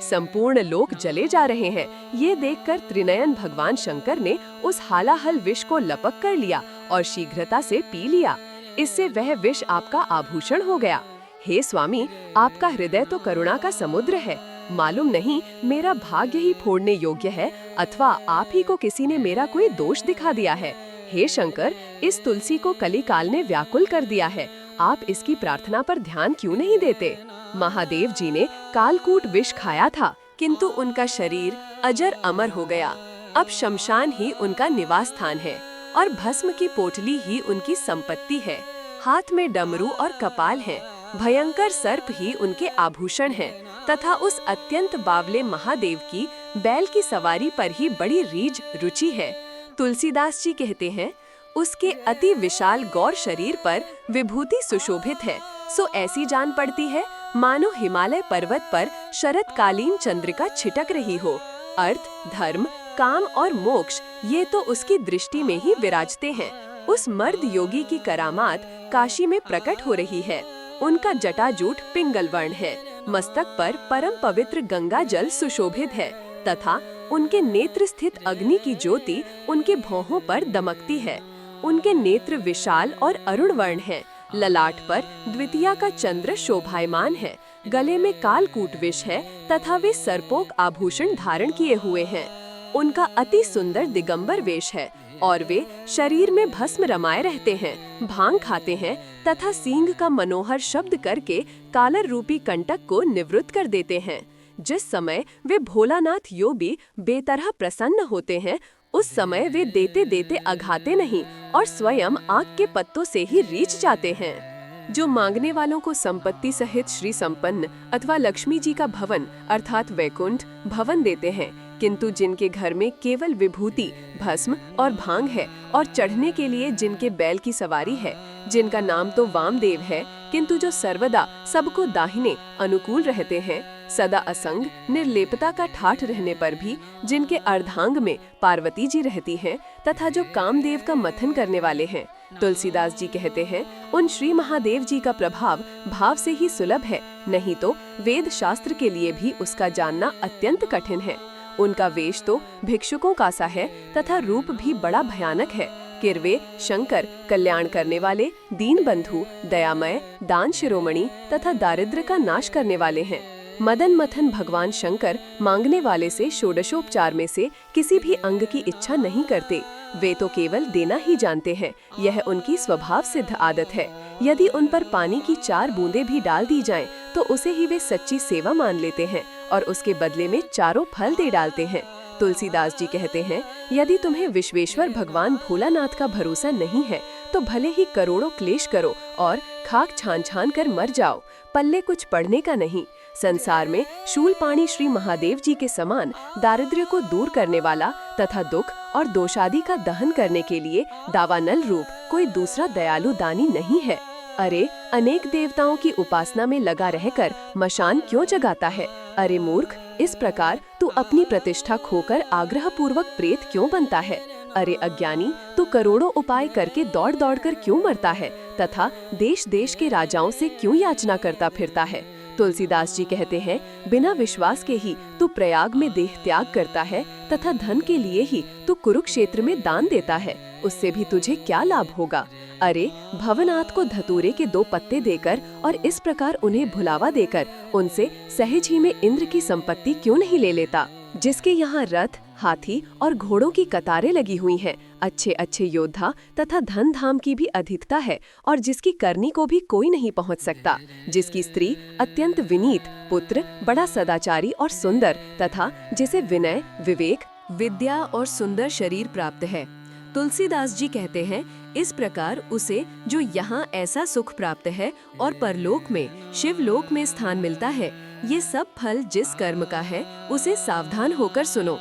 Speaker 1: संपूर्ण लोक जले जा रहे हैं, ये देखकर त्रिनयन भगवान शंकर ने उस हालाहल विष को लपक कर लिया और शीघ्रता से पी लिया। इससे वह विष आपका आभूषण हो गया। हे स्वामी, आपका हृदय तो करुणा का समुद्र है। मालूम नहीं मेरा भाग्य ही फोड़ने योग्य है अथवा आप ही को किसी ने मेरा कोई दोष दिखा दिया है। हे शंकर, इस तुलसी को कलिकाल ने व्याकुल कर दिया है, आप इसकी प्रार्थना पर ध्यान क्यों नहीं देते? महादेव जी ने कालकूट विष खाया था, किंतु उनका शरीर अजर अमर हो गया। अब शमशान ही उनका निवास स्थान है और भस्म की पोटली ही उनकी संपत्ति है। हाथ में डमरू और कपाल है, भयंकर सर्प ही उनके आभूषण हैं तथा उस अत्यंत बावले महादेव की बैल की सवारी पर ही बड़ी रीझ रुचि है।
Speaker 2: तुलसीदास जी कहते हैं, उसके अति विशाल गौर शरीर पर विभूति सुशोभित है, सो ऐसी जान पड़ती है मानो हिमालय पर्वत पर शरतकालीन चंद्रिका छिटक रही हो। अर्थ, धर्म, काम और मोक्ष ये तो उसकी दृष्टि में ही विराजते हैं। उस मर्द योगी की करामात काशी में प्रकट हो रही है। उनका जटाजूट पिंगल वर्ण है, मस्तक पर परम पवित्र गंगा जल सुशोभित है तथा उनके नेत्र स्थित अग्नि की ज्योति उनके भौहों पर दमकती है। उनके नेत्र विशाल और अरुण वर्ण हैं। ललाट पर द्वितीया का चंद्र शोभायमान है। गले में कालकूट विष है तथा वे सर्पोक आभूषण धारण किए हुए हैं। उनका अति सुंदर दिगंबर वेश है और वे शरीर में भस्म रमाए रहते हैं, भांग खाते हैं तथा सींग का मनोहर शब्द करके कालर रूपी कंटक को निवृत्त कर देते हैं। जिस समय वे भोलानाथ योगी बेतरह प्रसन्न होते हैं, उस समय वे देते देते अघाते नहीं और स्वयं आग के पत्तों से ही रीछ जाते हैं। जो मांगने वालों को संपत्ति सहित श्री संपन्न अथवा लक्ष्मी जी का भवन अर्थात वैकुंठ भवन देते हैं, किंतु जिनके घर में केवल विभूति, भस्म और भांग है और चढ़ने के लिए जिनके बैल की सवारी है, जिनका नाम तो वामदेव है, किंतु जो सर्वदा सबको दाहिने अनुकूल रहते हैं, सदा असंग निर्लेपता का ठाठ रहने पर भी जिनके अर्धांग में पार्वती जी रहती हैं, तथा जो कामदेव का मथन करने वाले हैं। तुलसीदास जी कहते हैं, उन श्री महादेव जी का प्रभाव भाव से ही सुलभ है, नहीं तो वेद शास्त्र के लिए भी उसका जानना अत्यंत कठिन है। उनका वेश तो भिक्षुकों का सा है तथा रूप भी बड़ा भयानक है। किरवे शंकर कल्याण करने वाले, दीन बंधु, दयामय, दान शिरोमणि तथा दारिद्र्य का नाश करने वाले हैं। मदन मथन भगवान शंकर मांगने वाले से षोडशोपचार में से किसी भी अंग की इच्छा नहीं करते। वे तो केवल देना ही जानते हैं, यह उनकी स्वभाव सिद्ध आदत है। यदि उन पर पानी की 4 बूंदें भी डाल दी जाएं, तो उसे ही वे सच्ची सेवा मान लेते हैं और उसके बदले में 4 फल दे डालते हैं। तुलसीदास जी कहते हैं, यदि तुम्हें विश्वेश्वर भगवान भोलानाथ का भरोसा नहीं है, तो भले ही करोड़ों क्लेश करो और खाक छान छान कर मर जाओ, पल्ले कुछ पढ़ने का नहीं। संसार में शूलपाणी श्री महादेव जी के समान दारिद्र्य को दूर करने वाला तथा दुख और दोषादि का दहन करने के लिए दावानल रूप कोई दूसरा दयालु दानी नहीं है। अरे अनेक देवताओं की उपासना में लगा रहकर मशान क्यों जगाता है? अरे मूर्ख, इस प्रकार तू अपनी प्रतिष्ठा खोकर आग्रह पूर्वक प्रेत क्यों बनता है? अरे अज्ञानी, तू करोड़ों उपाय करके दौड़ दौड़ कर क्यों मरता है तथा देश देश के राजाओं से क्यों याचना करता फिरता है? तुलसीदास जी कहते हैं, बिना विश्वास के ही तू प्रयाग में देह त्याग करता है तथा धन के लिए ही तू कुरुक्षेत्र में दान देता है, उससे भी तुझे क्या लाभ होगा? अरे भवनाथ को धतूरे के 2 पत्ते देकर और इस प्रकार उन्हें भुलावा देकर उनसे सहज ही में इंद्र की संपत्ति क्यों नहीं ले लेता? जिसके यहाँ रथ, हाथी और घोड़ों की कतारें लगी हुई हैं, अच्छे अच्छे योद्धा तथा धन धाम की भी अधिकता है और जिसकी करनी को भी कोई नहीं पहुंच सकता, जिसकी स्त्री अत्यंत विनीत, पुत्र बड़ा सदाचारी और सुंदर तथा जिसे विनय, विवेक, विद्या और सुंदर शरीर प्राप्त है। तुलसीदास जी कहते हैं, इस प्रकार उसे जो यहाँ ऐसा सुख प्राप्त है और परलोक में शिवलोक में स्थान मिलता है, ये सब फल जिस कर्म का है उसे सावधान होकर सुनो।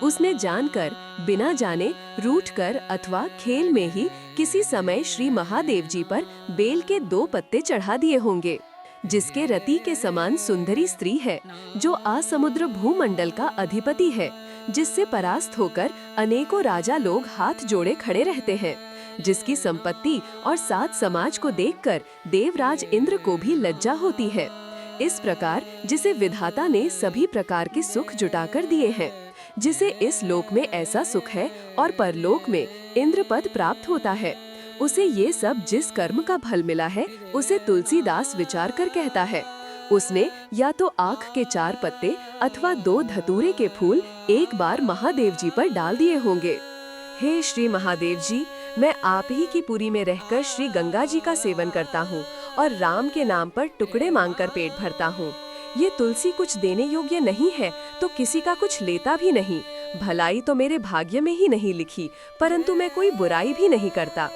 Speaker 2: उसने जानकर, बिना जाने, रूठकर अथवा खेल में ही किसी समय श्री महादेव जी पर बेल के 2 पत्ते चढ़ा दिए होंगे। जिसके रति के समान सुंदरी स्त्री है, जो आसमुद्र भूमंडल का अधिपति है, जिससे परास्त होकर अनेकों राजा लोग हाथ जोड़े खड़े रहते हैं, जिसकी संपत्ति और सात समाज को देखकर देवराज इंद्र को भी लज्जा होती है। इस प्रकार जिसे विधाता ने सभी प्रकार के सुख जुटाकर दिए हैं, जिसे इस लोक में ऐसा सुख है और परलोक में इंद्र पद प्राप्त होता है, उसे ये सब जिस कर्म का फल मिला है, उसे तुलसीदास विचार कर कहता है। उसने या तो आँख के 4 पत्ते अथवा 2 धतूरे के फूल एक बार महादेव जी पर डाल दिए होंगे। हे श्री महादेव जी, मैं आप ही की पुरी में रहकर श्री गंगा जी का सेवन करता हूँ और राम के नाम पर टुकड़े मांगकर पेट भरता हूँ। ये तुलसी कुछ देने योग्य नहीं है तो किसी का कुछ लेता भी नहीं। भलाई तो मेरे भाग्य में ही नहीं लिखी, परंतु मैं कोई बुराई भी नहीं करता।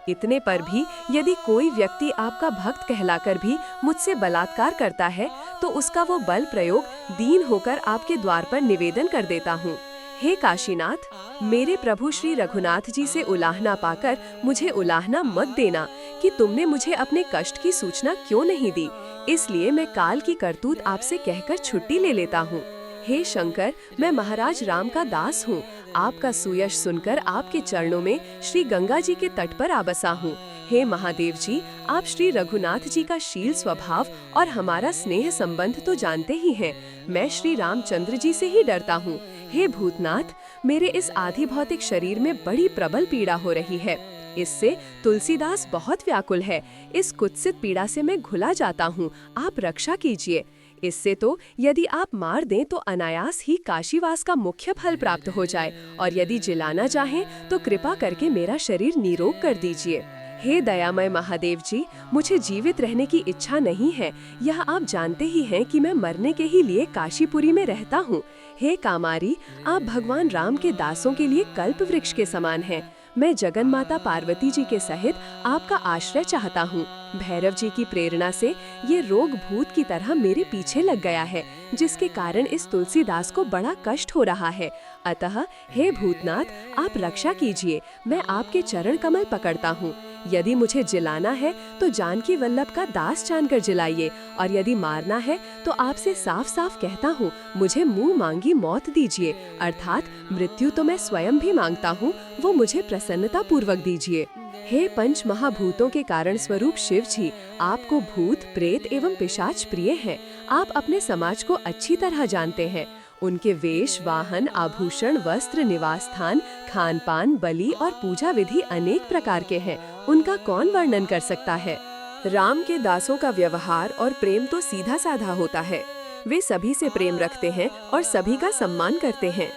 Speaker 2: इतने पर भी यदि कोई व्यक्ति आपका भक्त कहलाकर भी मुझसे बलात्कार करता है, तो उसका वो बल प्रयोग दीन होकर आपके द्वार पर निवेदन कर देता हूँ। हे काशीनाथ, मेरे प्रभु श्री रघुनाथ जी से उलाहना पाकर मुझे उलाहना मत देना कि तुमने मुझे अपने कष्ट की सूचना क्यों नहीं दी, इसलिए मैं काल की करतूत आपसे कहकर छुट्टी ले लेता हूँ। हे शंकर, मैं महाराज राम का दास हूँ। आपका सुयश सुनकर आपके चरणों में श्री गंगा जी के तट पर आ बसा हूँ। हे महादेव जी, आप श्री रघुनाथ जी का शील स्वभाव और हमारा स्नेह संबंध तो जानते ही हैं। मैं श्री रामचंद्र जी से ही डरता हूँ। हे भूतनाथ, मेरे इस आधि भौतिक शरीर में बड़ी प्रबल पीड़ा हो रही है। इससे तुलसीदास बहुत व्याकुल है। इस कुत्सित पीड़ा से मैं घुला जाता हूँ, आप रक्षा कीजिए। इससे तो यदि आप मार दें तो अनायास ही काशीवास का मुख्य फल प्राप्त हो जाए, और यदि जिलाना चाहें तो कृपा करके मेरा शरीर निरोग कर दीजिए। हे दयामय महादेव जी, मुझे जीवित रहने की इच्छा नहीं है। यह आप जानते ही हैं कि मैं मरने के ही लिए काशीपुरी में रहता हूँ। हे कामारी, आप भगवान राम के दासों के लिए कल्प वृक्ष के समान हैं। मैं जगन माता पार्वती जी के सहित आपका आश्रय चाहता हूँ। भैरव जी की प्रेरणा से ये रोग भूत की तरह मेरे पीछे लग गया है, जिसके कारण इस तुलसीदास को बड़ा कष्ट हो रहा है। अतः हे भूतनाथ, आप रक्षा कीजिए। मैं आपके चरण कमल पकड़ता हूँ। यदि मुझे जिलाना है तो जानकी वल्लभ का दास जानकर जिलाइए, और यदि मारना है तो आपसे साफ साफ कहता हूँ, मुझे मुंह मांगी मौत दीजिए। अर्थात मृत्यु तो मैं स्वयं भी मांगता हूँ, वो मुझे प्रसन्नता पूर्वक दीजिए। हे पंच महाभूतों के कारण स्वरूप शिव जी, आपको भूत, प्रेत एवं पिशाच प्रिय हैं। आप अपने समाज को अच्छी तरह जानते हैं। उनके वेश, वाहन, आभूषण, वस्त्र, निवास स्थान, खान पान, बलि और पूजा विधि अनेक प्रकार के हैं। उनका कौन वर्णन कर सकता है। राम के दासों का व्यवहार और प्रेम तो सीधा साधा होता है। वे सभी से प्रेम रखते हैं और सभी का सम्मान करते हैं।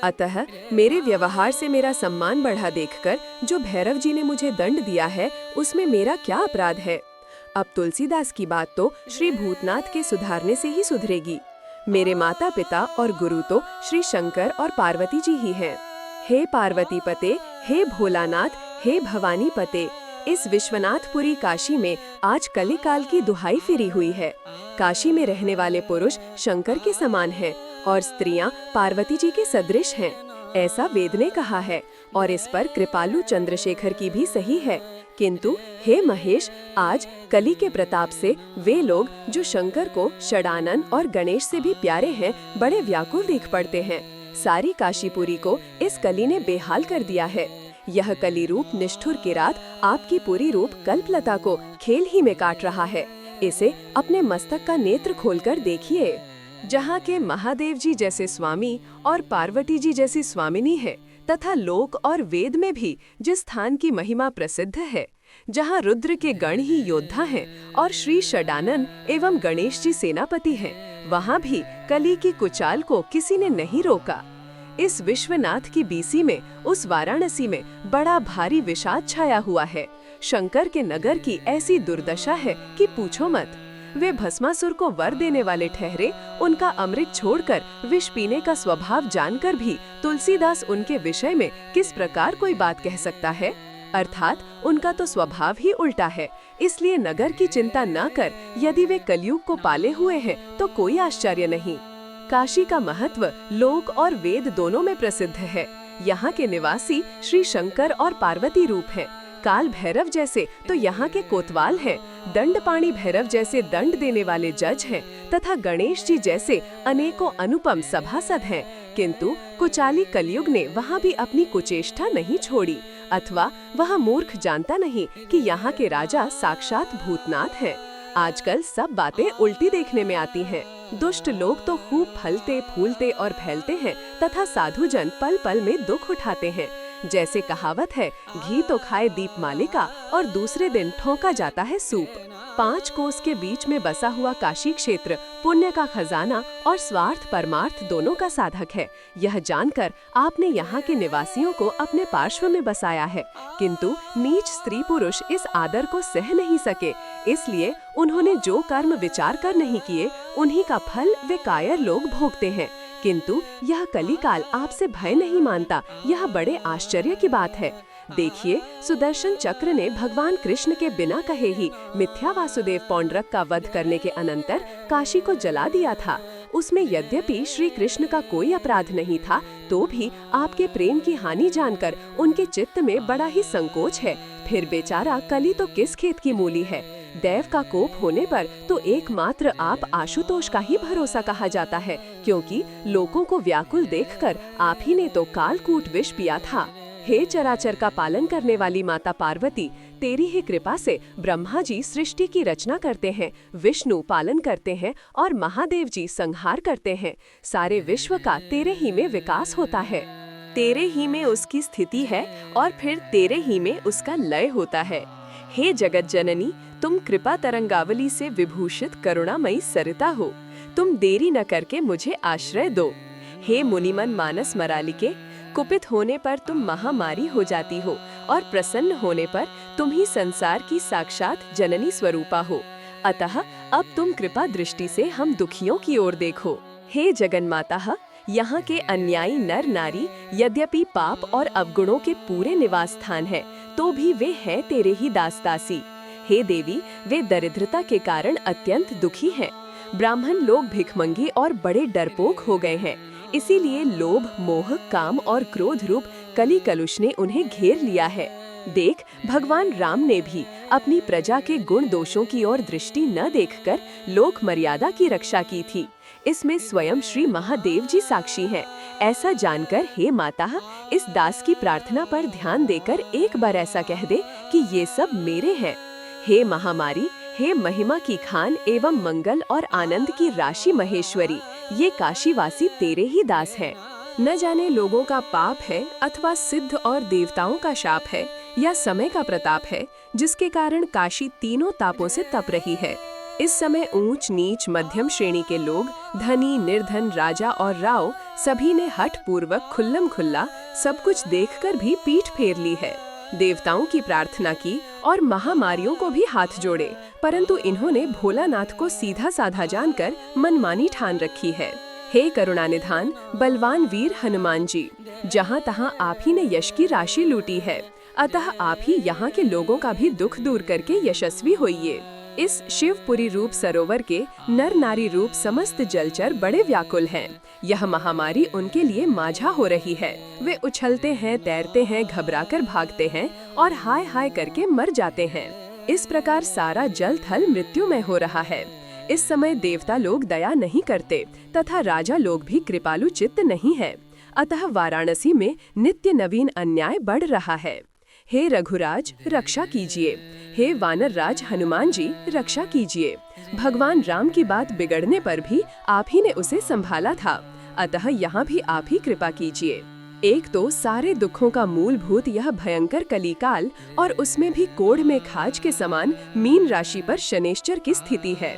Speaker 2: अतः मेरे व्यवहार से मेरा सम्मान बढ़ा देखकर जो भैरव जी ने मुझे दंड दिया है, उसमें मेरा क्या अपराध है। अब तुलसीदास की बात तो श्री भूतनाथ के सुधारने से ही सुधरेगी। मेरे माता पिता और गुरु तो श्री शंकर और पार्वती जी ही हैं। हे पार्वती पते, हे भोलानाथ, हे भवानी पते, इस विश्वनाथपुरी काशी में आज कलिकाल की दुहाई फिरी हुई है। काशी में रहने वाले पुरुष शंकर के समान हैं और स्त्रियां पार्वती जी के सदृश हैं, ऐसा वेद ने कहा है, और इस पर कृपालु चंद्रशेखर की भी सही है। किंतु हे महेश, आज कली के प्रताप से वे लोग जो शंकर को षडानन और गणेश से भी प्यारे हैं, बड़े व्याकुल दिख पड़ते हैं। सारी काशीपुरी को इस कली ने बेहाल कर दिया है। यह कली रूप निष्ठुर किरात आपकी पूरी रूप कल्पलता को खेल ही में काट रहा है। इसे अपने मस्तक का नेत्र खोलकर देखिए। जहाँ के महादेव जी जैसे स्वामी और पार्वती जी जैसी स्वामिनी है, तथा लोक और वेद में भी जिस स्थान की महिमा प्रसिद्ध है, जहाँ रुद्र के गण ही योद्धा हैं और श्री षडानन एवं गणेश जी सेनापति हैं, वहाँ भी कली की कुचाल को किसी ने नहीं रोका। इस विश्वनाथ की बीसी में, उस वाराणसी में बड़ा भारी विषाद छाया हुआ है। शंकर के नगर की ऐसी दुर्दशा है कि पूछो मत। वे भस्मासुर को वर देने वाले ठहरे, उनका अमृत छोड़कर विष पीने का स्वभाव जानकर भी तुलसीदास उनके विषय में किस प्रकार कोई बात कह सकता है। अर्थात उनका तो स्वभाव ही उल्टा है। इसलिए नगर की चिंता न कर, यदि वे कलयुग को पाले हुए हैं तो कोई आश्चर्य नहीं। काशी का महत्व लोक और वेद दोनों में प्रसिद्ध है। यहाँ के निवासी श्री शंकर और पार्वती रूप हैं। काल भैरव जैसे तो यहाँ के कोतवाल हैं, दंडपाणी भैरव जैसे दंड देने वाले जज हैं, तथा गणेश जी जैसे अनेकों अनुपम सभासद हैं। किंतु कुचाली कलयुग ने वहाँ भी अपनी कुचेष्टा नहीं छोड़ी, अथवा वह मूर्ख जानता नहीं कि यहाँ के राजा साक्षात भूतनाथ हैं। आजकल सब बातें उल्टी देखने में आती हैं। दुष्ट लोग तो खूब फलते फूलते और फैलते हैं, तथा साधुजन पल पल में दुख उठाते हैं। जैसे कहावत है, घी तो खाए दीपमालिका और दूसरे दिन ठोंका जाता है सूप। 5 कोस के बीच में बसा हुआ काशी क्षेत्र पुण्य का खजाना और स्वार्थ परमार्थ दोनों का साधक है। यह जानकर आपने यहाँ के निवासियों को अपने पार्श्व में बसाया है, किंतु नीच स्त्री पुरुष इस आदर को सह नहीं सके। इसलिए उन्होंने जो कर्म विचार कर नहीं किए, उन्हीं का फल वे कायर लोग भोगते हैं। किंतु यह कलिकाल आपसे भय नहीं मानता, यह बड़े आश्चर्य की बात है। देखिए, सुदर्शन चक्र ने भगवान कृष्ण के बिना कहे ही मिथ्या वासुदेव पौंड्रक का वध करने के अनंतर काशी को जला दिया था। उसमें यद्यपि श्री कृष्ण का कोई अपराध नहीं था,
Speaker 1: तो भी आपके प्रेम की हानि जानकर उनके चित्त में बड़ा ही संकोच है। फिर बेचारा कली तो किस खेत की मूली है। दैव का कोप होने पर तो एकमात्र आप आशुतोष का ही भरोसा कहा जाता है, क्योंकि लोगों को व्याकुल देखकर आप ही ने तो कालकूट विष पिया था। हे चराचर का पालन करने वाली माता पार्वती, तेरी ही कृपा से ब्रह्मा जी सृष्टि की रचना करते हैं, विष्णु पालन करते हैं और महादेव जी संहार करते हैं। सारे विश्व का तेरे ही में विकास होता है।
Speaker 2: तेरे ही में उसकी स्थिति है और फिर तेरे ही में उसका लय होता है। हे जगत जननी, तुम कृपा तरंगावली से विभूषित करुणामयी सरिता हो। तुम देरी न करके मुझे आश्रय दो। हे मुनिमन मानस मरालिके, कुपित होने पर तुम महामारी हो जाती हो और प्रसन्न होने पर तुम ही संसार की साक्षात जननी स्वरूपा हो। अतः अब तुम कृपा दृष्टि से हम दुखियों की ओर देखो। हे जगन्माता, यहाँ के अन्यायी नर नारी यद्यपि पाप और अवगुणों के पूरे निवास स्थान है, तो भी वे हैं तेरे ही दास दासी। हे देवी, वे दरिद्रता के कारण अत्यंत दुखी हैं। ब्राह्मण लोग भिखमंगी और बड़े डरपोक हो गए हैं। इसीलिए लोभ, मोह, काम और क्रोध रूप कली कलुष ने उन्हें घेर लिया है। देख, भगवान राम ने भी अपनी प्रजा के गुण दोषों की ओर दृष्टि न देखकर लोक मर्यादा की रक्षा की थी। इसमें स्वयं श्री महादेव जी साक्षी हैं। ऐसा जानकर हे माता, इस दास की प्रार्थना पर ध्यान देकर एक बार ऐसा कह दे कि ये सब मेरे हैं। हे महामारी, हे महिमा की खान एवं मंगल और आनंद की राशि महेश्वरी, ये काशीवासी तेरे ही दास हैं। न जाने लोगों का पाप है अथवा सिद्ध और देवताओं का शाप है या समय का प्रताप है, जिसके कारण काशी तीनों तापों से तप रही है। इस समय ऊंच नीच मध्यम श्रेणी के लोग, धनी निर्धन, राजा और राव, सभी ने हठ पूर्वक खुल्लम खुल्ला सब कुछ देखकर भी पीठ फेर ली है। देवताओं की प्रार्थना की और महामारियों को भी हाथ जोड़े, परंतु इन्होंने भोलानाथ को सीधा साधा जानकर मनमानी ठान रखी है। हे करुणानिधान बलवान वीर हनुमान जी, जहाँ तहाँ आप ही ने यश की राशि लूटी है, अतः आप ही यहाँ के लोगों का भी दुख दूर करके यशस्वी होइए। इस शिवपुरी रूप सरोवर के नर नारी रूप समस्त जलचर बड़े व्याकुल हैं। यह महामारी उनके लिए माझा हो रही है। वे उछलते हैं, तैरते हैं, घबराकर भागते हैं और हाय हाय करके मर जाते हैं। इस प्रकार सारा जल थल मृत्युमय हो रहा है। इस समय देवता लोग दया नहीं करते तथा राजा लोग भी कृपालु चित्त नहीं है। अतः वाराणसी में नित्य नवीन अन्याय बढ़ रहा है। हे रघुराज, रक्षा कीजिए। हे वानर राज हनुमान जी, रक्षा कीजिए। भगवान राम की बात बिगड़ने पर भी आप ही ने उसे संभाला था, अतः यहाँ भी आप ही कृपा कीजिए। एक तो सारे दुखों का मूलभूत यह भयंकर कलिकाल और उसमें भी कोढ़ में खाज के समान मीन राशि पर शनेश्चर की स्थिति है।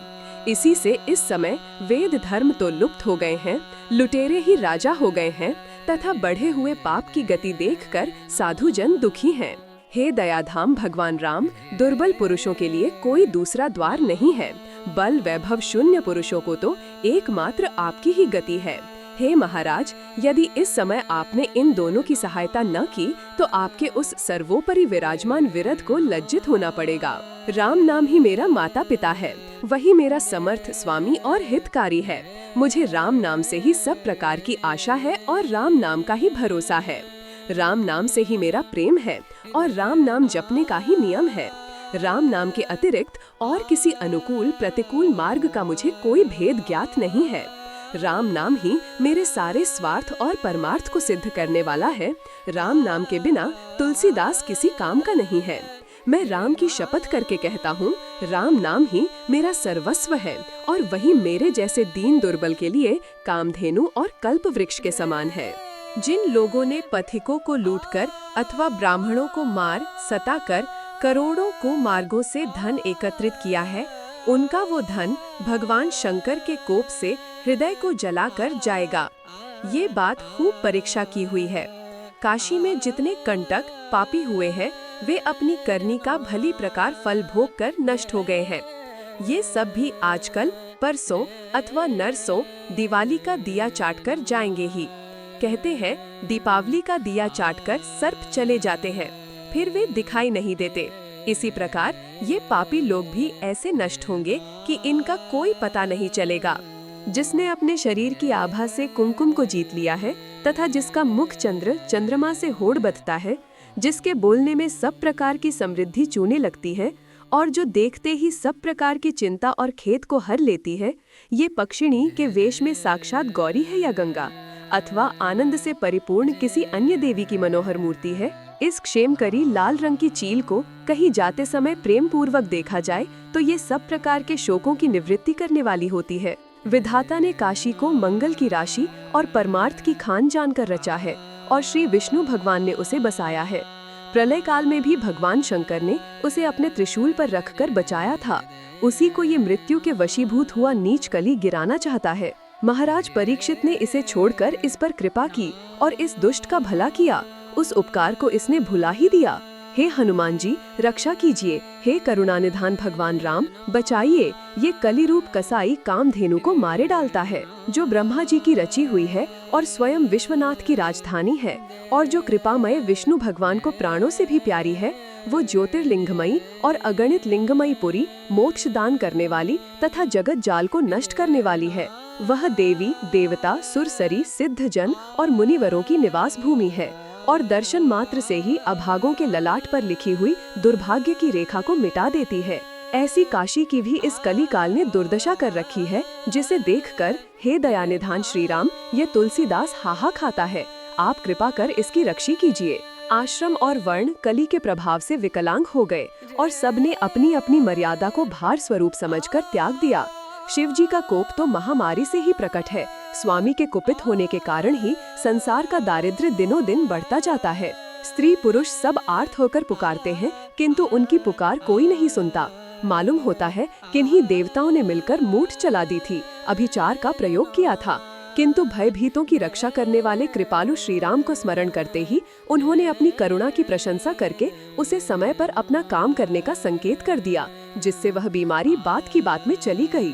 Speaker 2: इसी से इस समय वेद धर्म तो लुप्त हो गए हैं, लुटेरे ही राजा हो गए हैं तथा बढ़े हुए पाप की गति देखकर साधु जन दुखी हैं। हे दयाधाम भगवान राम, दुर्बल पुरुषों के लिए कोई दूसरा द्वार नहीं है। बल वैभव शून्य पुरुषों को तो एकमात्र आपकी ही गति है। हे महाराज, यदि इस समय आपने इन दोनों की सहायता न की तो आपके उस सर्वोपरि विराजमान विरध को लज्जित होना पड़ेगा। राम नाम ही मेरा माता पिता है, वही मेरा समर्थ स्वामी और हितकारी है। मुझे राम नाम से ही सब प्रकार की आशा है और राम नाम का ही भरोसा है। राम नाम से ही मेरा प्रेम है और राम नाम जपने का ही नियम है। राम नाम के अतिरिक्त और किसी अनुकूल प्रतिकूल मार्ग का मुझे कोई भेद ज्ञात नहीं है। राम नाम ही मेरे सारे स्वार्थ और परमार्थ को सिद्ध करने वाला है। राम नाम के बिना तुलसीदास किसी काम का नहीं है। मैं राम की शपथ करके कहता हूँ, राम नाम ही मेरा सर्वस्व है और वही मेरे जैसे दीन दुर्बल के लिए कामधेनु और कल्प वृक्ष के समान है। जिन लोगों ने पथिकों को लूटकर अथवा ब्राह्मणों को मार सताकर करोड़ों को मार्गों से धन एकत्रित किया है, उनका वो धन भगवान शंकर के कोप से हृदय को जलाकर जाएगा। ये बात खूब परीक्षा की हुई है। काशी में जितने कंटक पापी हुए हैं, वे अपनी करनी का भली प्रकार फल भोग कर नष्ट हो गए हैं। ये सब भी आजकल परसों अथवा नरसों दिवाली का दिया चाटकर जाएंगे ही। कहते हैं दीपावली का दिया चाटकर सर्प चले जाते हैं, फिर वे दिखाई नहीं देते। इसी प्रकार ये पापी लोग भी ऐसे नष्ट होंगे कि इनका कोई पता नहीं चलेगा।
Speaker 1: जिसने अपने शरीर की आभा से कुमकुम को जीत लिया है तथा जिसका मुख चंद्र चंद्रमा से होड़ बंधता है, जिसके बोलने में सब प्रकार की समृद्धि चूने लगती है और जो देखते ही सब प्रकार की चिंता और खेद को हर लेती है, ये पक्षिणी के वेश में साक्षात गौरी है या गंगा अथवा आनंद से परिपूर्ण किसी अन्य देवी की मनोहर मूर्ति है। इस क्षेमकरी लाल रंग की चील को कहीं जाते समय प्रेम पूर्वक देखा जाए तो ये सब प्रकार के शोकों की निवृत्ति करने वाली होती है। विधाता ने काशी को मंगल की राशि और परमार्थ की खान जानकर रचा है और श्री विष्णु भगवान ने उसे बसाया है। प्रलय काल में भी भगवान शंकर ने उसे अपने त्रिशूल पर रखकर बचाया था। उसी को ये मृत्यु के वशीभूत हुआ नीच कली गिराना चाहता है। महाराज परीक्षित ने इसे छोड़कर इस पर कृपा की और इस दुष्ट का भला किया। उस उपकार को इसने भुला ही दिया। हे हनुमान जी, रक्षा कीजिए। हे करुणानिधान भगवान राम, बचाइए। ये कली रूप कसाई कामधेनु को मारे डालता है, जो ब्रह्मा जी की रची हुई है और स्वयं विश्वनाथ की राजधानी है, और जो कृपामय विष्णु भगवान को प्राणों से भी प्यारी है। वो ज्योतिर्लिंगमयी और अगणित लिंगमयी पुरी, मोक्ष दान करने वाली तथा जगत जाल को नष्ट करने वाली है। वह देवी देवता सुरसरी सिद्धजन और मुनिवरों की निवास भूमि है और दर्शन मात्र से ही अभागों के ललाट पर लिखी हुई दुर्भाग्य की रेखा को मिटा देती है। ऐसी काशी की भी इस कली काल ने दुर्दशा कर रखी है, जिसे देखकर हे दयानिधान श्री राम, ये तुलसीदास हाहा खाता है। आप कृपा कर इसकी रक्षा कीजिए। आश्रम और वर्ण कली के प्रभाव से विकलांग हो गए और सबने अपनी अपनी मर्यादा को भार स्वरूप समझकर त्याग दिया। शिव जी का कोप तो महामारी से ही प्रकट है। स्वामी के कुपित होने के कारण ही संसार का दारिद्र्य दिनों दिन बढ़ता जाता है। स्त्री पुरुष सब आर्त होकर पुकारते हैं, किंतु उनकी पुकार कोई नहीं सुनता। मालूम होता है किन्हीं देवताओं ने मिलकर मूठ चला दी थी, अभिचार का प्रयोग किया था, किंतु भयभीतों की रक्षा करने वाले कृपालु श्री राम को स्मरण करते ही उन्होंने अपनी करुणा की प्रशंसा करके उसे समय पर अपना काम करने का संकेत कर दिया, जिससे वह बीमारी बात की बात में चली गई।